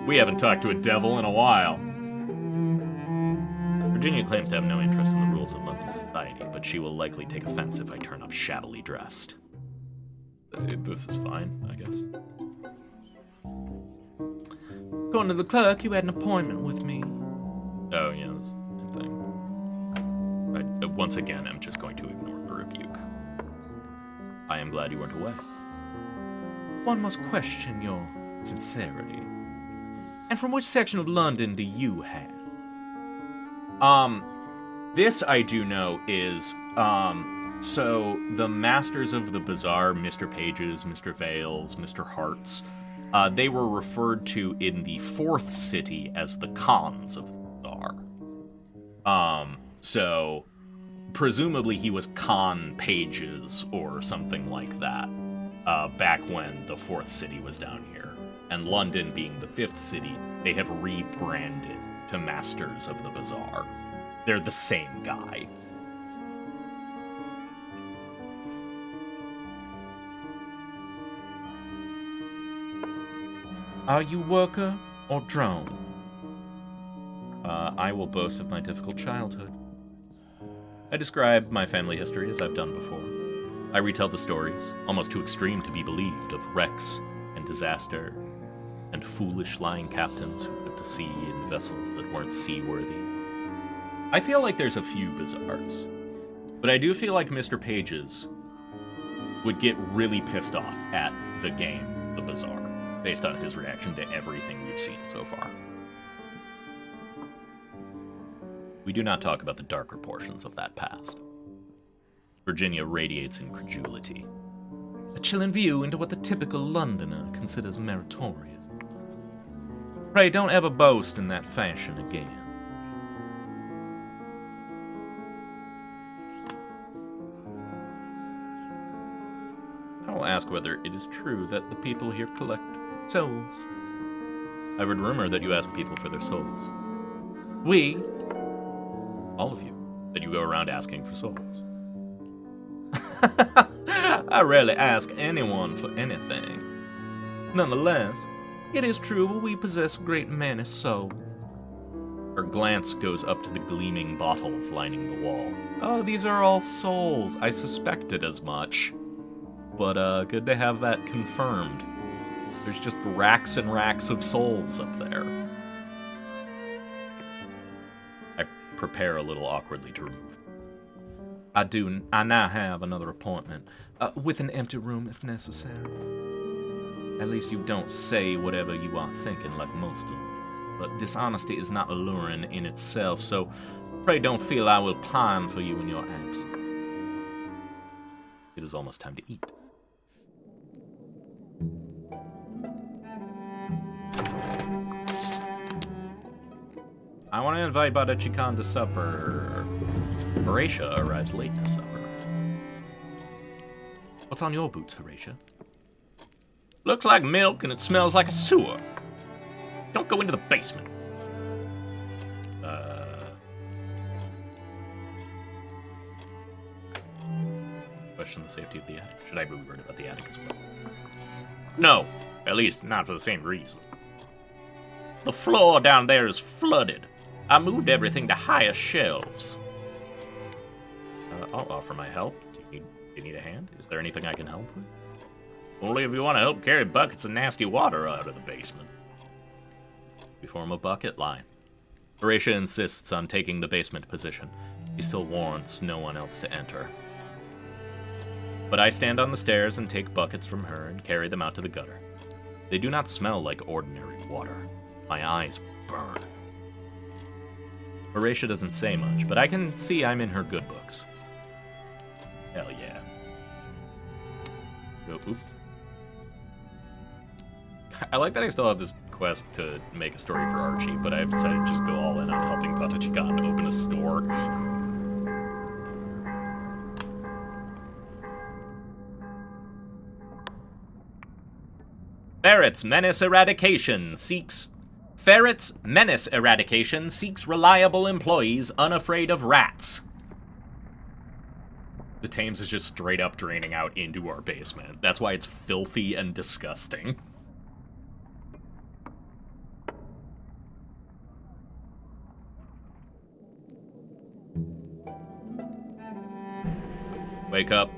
We haven't talked to a devil in a while. Virginia claims to have no interest in the rules of London society, but she will likely take offense if I turn up shabbily dressed. This is fine, I guess. According to the clerk, you had an appointment with me. Oh, yeah, that's the thing. Once again, I'm just going to ignore the rebuke. I am glad you weren't away. One must question your sincerity. And from which section of London do you hail? This I do know is, so the Masters of the Bazaar, Mr. Pages, Mr. Vales, Mr. Hearts, they were referred to in the fourth city as the Khans of the Bazaar. So presumably he was Khan Pages or something like that, back when the fourth city was down here. And London being the fifth city, they have rebranded to Masters of the Bazaar. They're the same guy. Are you worker or drone? I will boast of my difficult childhood. I describe my family history as I've done before. I retell the stories, almost too extreme to be believed, of wrecks and disaster, and foolish lying captains who put to sea in vessels that weren't seaworthy. I feel like there's a few Bazaars, but I do feel like Mr. Pages would get really pissed off at the game, The Bazaar, based on his reaction to everything we've seen so far. We do not talk about the darker portions of that past. Virginia radiates incredulity. A chilling view into what the typical Londoner considers meritorious. Pray don't ever boast in that fashion again. I will ask whether it is true that the people here collect souls. I've heard rumor that you ask people for their souls. We, all of you, that you go around asking for souls. I rarely ask anyone for anything. Nonetheless, it is true we possess a great many souls. Her glance goes up to the gleaming bottles lining the wall. Oh, these are all souls. I suspected as much. But, good to have that confirmed. There's just racks and racks of souls up there. I prepare a little awkwardly to remove. I now have another appointment, with an empty room if necessary. At least you don't say whatever you are thinking like most of them. But dishonesty is not alluring in itself, so pray don't feel I will pine for you in your absence. It is almost time to eat. I want to invite Badachi Khan to supper. Horatia arrives late to supper. What's on your boots, Horatia? Looks like milk and it smells like a sewer. Don't go into the basement. Question the safety of the attic. Should I be worried about the attic as well? No, at least not for the same reason. The floor down there is flooded. I moved everything to higher shelves. I'll offer my help. Do you need a hand? Is there anything I can help with? Only if you want to help carry buckets of nasty water out of the basement. We form a bucket line. Horatia insists on taking the basement position. He still warrants no one else to enter. But I stand on the stairs and take buckets from her and carry them out to the gutter. They do not smell like ordinary water. My eyes burn. Horatia doesn't say much, but I can see I'm in her good books. Hell yeah. Oops. I like that I still have this quest to make a story for Archie, but I've decided to just go all in on helping Patachikan open a store. Ferret's menace eradication seeks reliable employees unafraid of rats. The Thames is just straight up draining out into our basement. That's why it's filthy and disgusting. Wake up.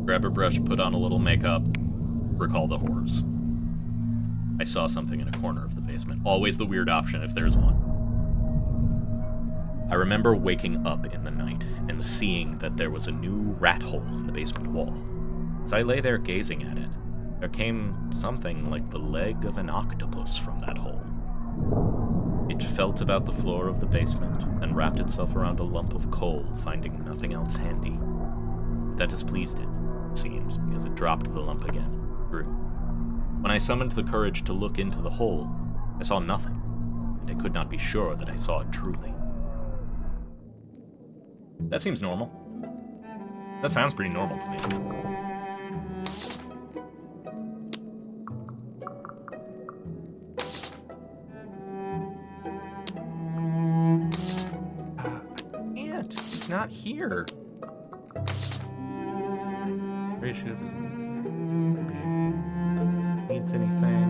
Grab a brush, put on a little makeup. Recall the horrors. I saw something in a corner of the basement. Always the weird option if there's one. I remember waking up in the night and seeing that there was a new rat hole in the basement wall. As I lay there gazing at it, there came something like the leg of an octopus from that hole. It felt about the floor of the basement and wrapped itself around a lump of coal, finding nothing else handy. That displeased it, it seems, because it dropped the lump again and grew. When I summoned the courage to look into the hole, I saw nothing, and I could not be sure that I saw it truly. That seems normal. That sounds pretty normal to me. He's not here. Ratio needs anything.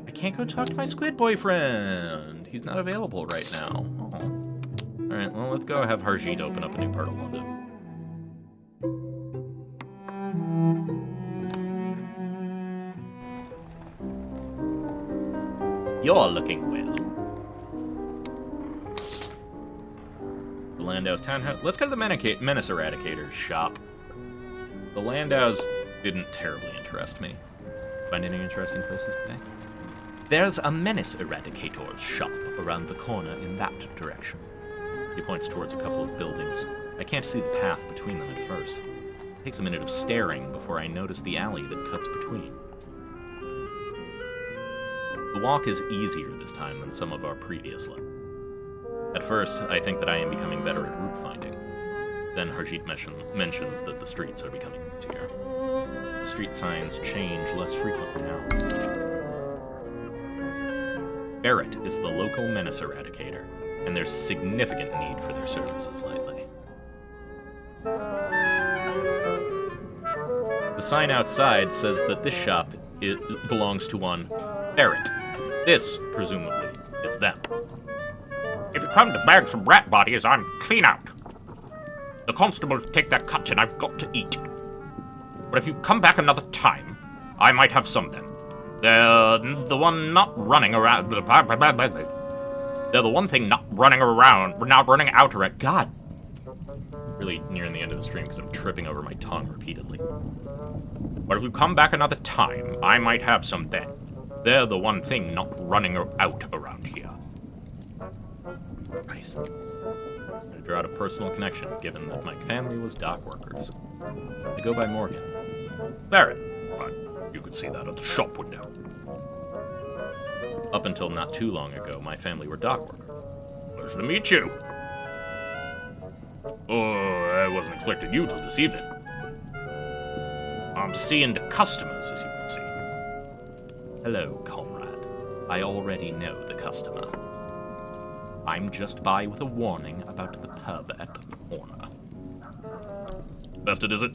I can't go talk to my squid boyfriend. He's not available right now. Oh. Alright, well, let's go have Harjeet open up a new part of London. You're looking well. The Landau's townhouse. Let's go to the Menace Eradicator's shop. The Landau's didn't terribly interest me. Find any interesting places today? There's a Menace Eradicator's shop around the corner in that direction. He points towards a couple of buildings. I can't see the path between them at first. It takes a minute of staring before I notice the alley that cuts between. The walk is easier this time than some of our previous levels. At first, I think that I am becoming better at route finding. Then Harjeet mentions that the streets are becoming easier. The street signs change less frequently now. Barrett is the local menace eradicator, and there's significant need for their services lately. The sign outside says that this shop belongs to one Barrett. This, presumably, is them. If you come to bag some rat bodies, I'm clean out. The constables take their cuts and I've got to eat. But if you come back another time, I might have some of them. They're the one not running around. They're the one thing not running out around. God. Really nearing the end of the stream because I'm tripping over my tongue repeatedly. But if you come back another time, I might have some then. They're the one thing not running out around here. Nice. I drew out a personal connection, given that my family was dock workers. They go by Morgan. Barrett. But you could see that at the shop window. Up until not too long ago, my family were dock workers. Pleasure to meet you. Oh, I wasn't expecting you till this evening. I'm seeing the customers, as you can see. Hello, comrade. I already know the customer. I'm just by with a warning about the pub at the corner. Bested, is it?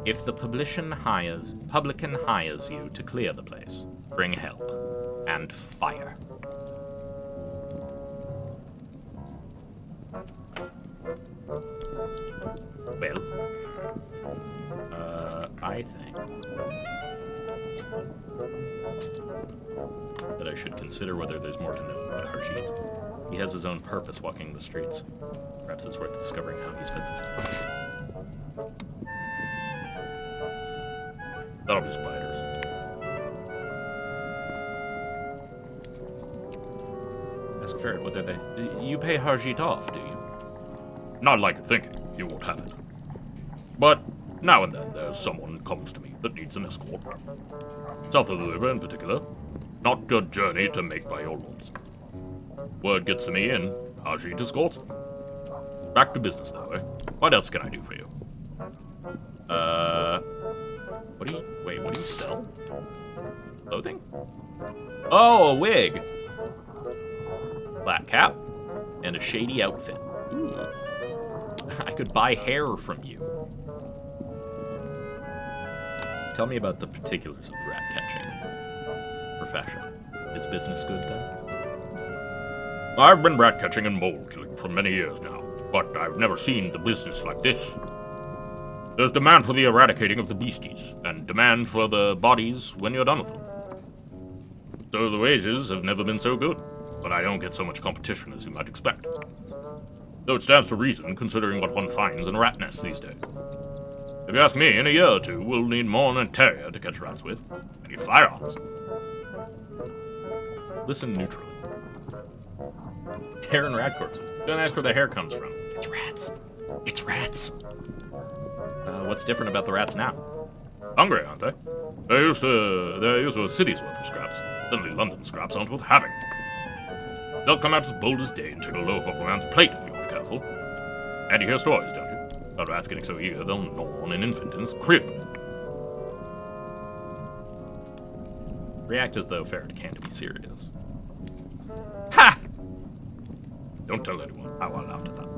If the publican hires you to clear the place, bring help and fire. Well, I think that I should consider whether there's more to know about Harjeet. He has his own purpose walking the streets. Perhaps it's worth discovering how he spends his time. that'll be spiders. Ask Ferret whether you pay Harjeet off, do you? Not like you're thinking. You won't have it. But now and then there's someone comes to me that needs an escort. South of the river in particular. Not a journey to make by your lords. Word gets to me and Harjeet escorts them. Back to business though, eh? What else can I do for you? What do you sell? Clothing? Oh, a wig! Black cap and a shady outfit. Ooh. I could buy hair from you. Tell me about the particulars of rat catching profession. Is business good then? I've been rat catching and mole killing for many years now, but I've never seen the business like this. There's demand for the eradicating of the beasties, and demand for the bodies when you're done with them. So the wages have never been so good, but I don't get so much competition as you might expect. Though it stands to reason, considering what one finds in rat nests these days. If you ask me, in a year or two, we'll need more than a terrier to catch rats with. I need firearms. Listen neutrally. Hair and rat corpses. Don't ask where the hair comes from. It's rats. It's rats. What's different about the rats now? Hungry, aren't they? They're used to a city's worth of scraps. Suddenly London scraps aren't worth having. They'll come out as bold as day and take a loaf off the man's plate if you're not careful. And you hear stories, don't you? About rats getting so eager they'll gnaw on an infant in his crib. React as though Ferret can't be serious. Ha! Don't tell anyone how I laughed at that.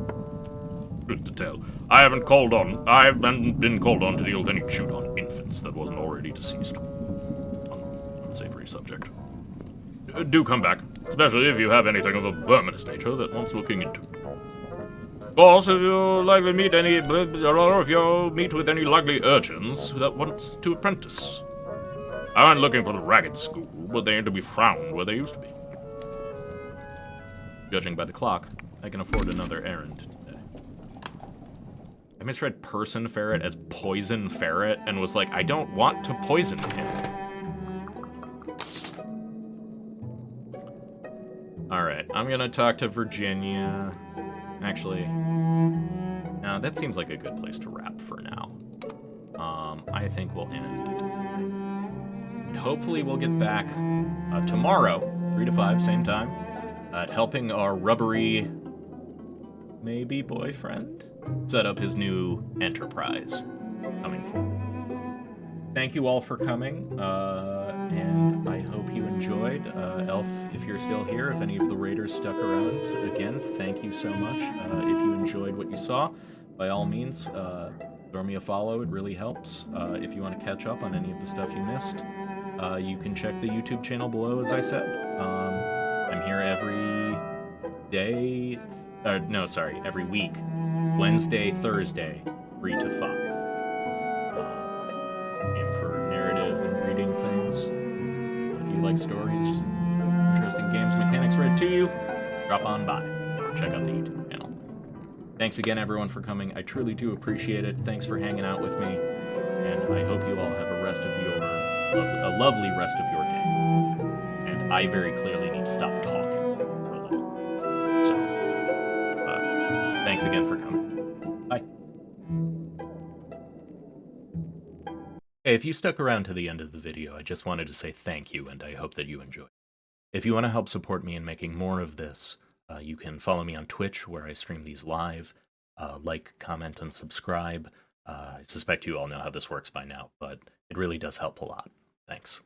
Good to tell. I haven't been called on to deal with any chewed-on infants that wasn't already deceased. Unsavory subject. Do come back, especially if you have anything of a verminous nature that wants looking into. Of course, if you meet with any likely urchins that wants to apprentice. I aren't looking for the ragged school, but they ain't to be frowned where they used to be. Judging by the clock, I can afford another errand today. I misread person ferret as poison ferret and was like, I don't want to poison him. Alright, I'm gonna talk to Virginia. Actually, no, that seems like a good place to wrap for now. I think we'll end. And hopefully we'll get back tomorrow, 3 to 5, same time, at helping our rubbery, maybe boyfriend, set up his new enterprise coming forward. Thank you all for coming, and I hope you enjoyed. Elf, if you're still here, if any of the raiders stuck around, again, thank you so much. If you enjoyed what you saw, by all means, throw me a follow, it really helps. If you want to catch up on any of the stuff you missed, you can check the YouTube channel below, as I said. I'm here every day, every week, Wednesday, Thursday, 3 to 5. Aim for narrative and reading things. If you like stories, interesting games, mechanics read to you, drop on by or check out the YouTube channel. Thanks again, everyone, for coming. I truly do appreciate it. Thanks for hanging out with me, and I hope you all have a lovely rest of your day. And I very clearly need to stop talking for a little. So, thanks again for coming. Bye. Hey, if you stuck around to the end of the video, I just wanted to say thank you, and I hope that you enjoyed. If you want to help support me in making more of this, you can follow me on Twitch, where I stream these live. Like, comment, and subscribe. I suspect you all know how this works by now, but it really does help a lot. Thanks.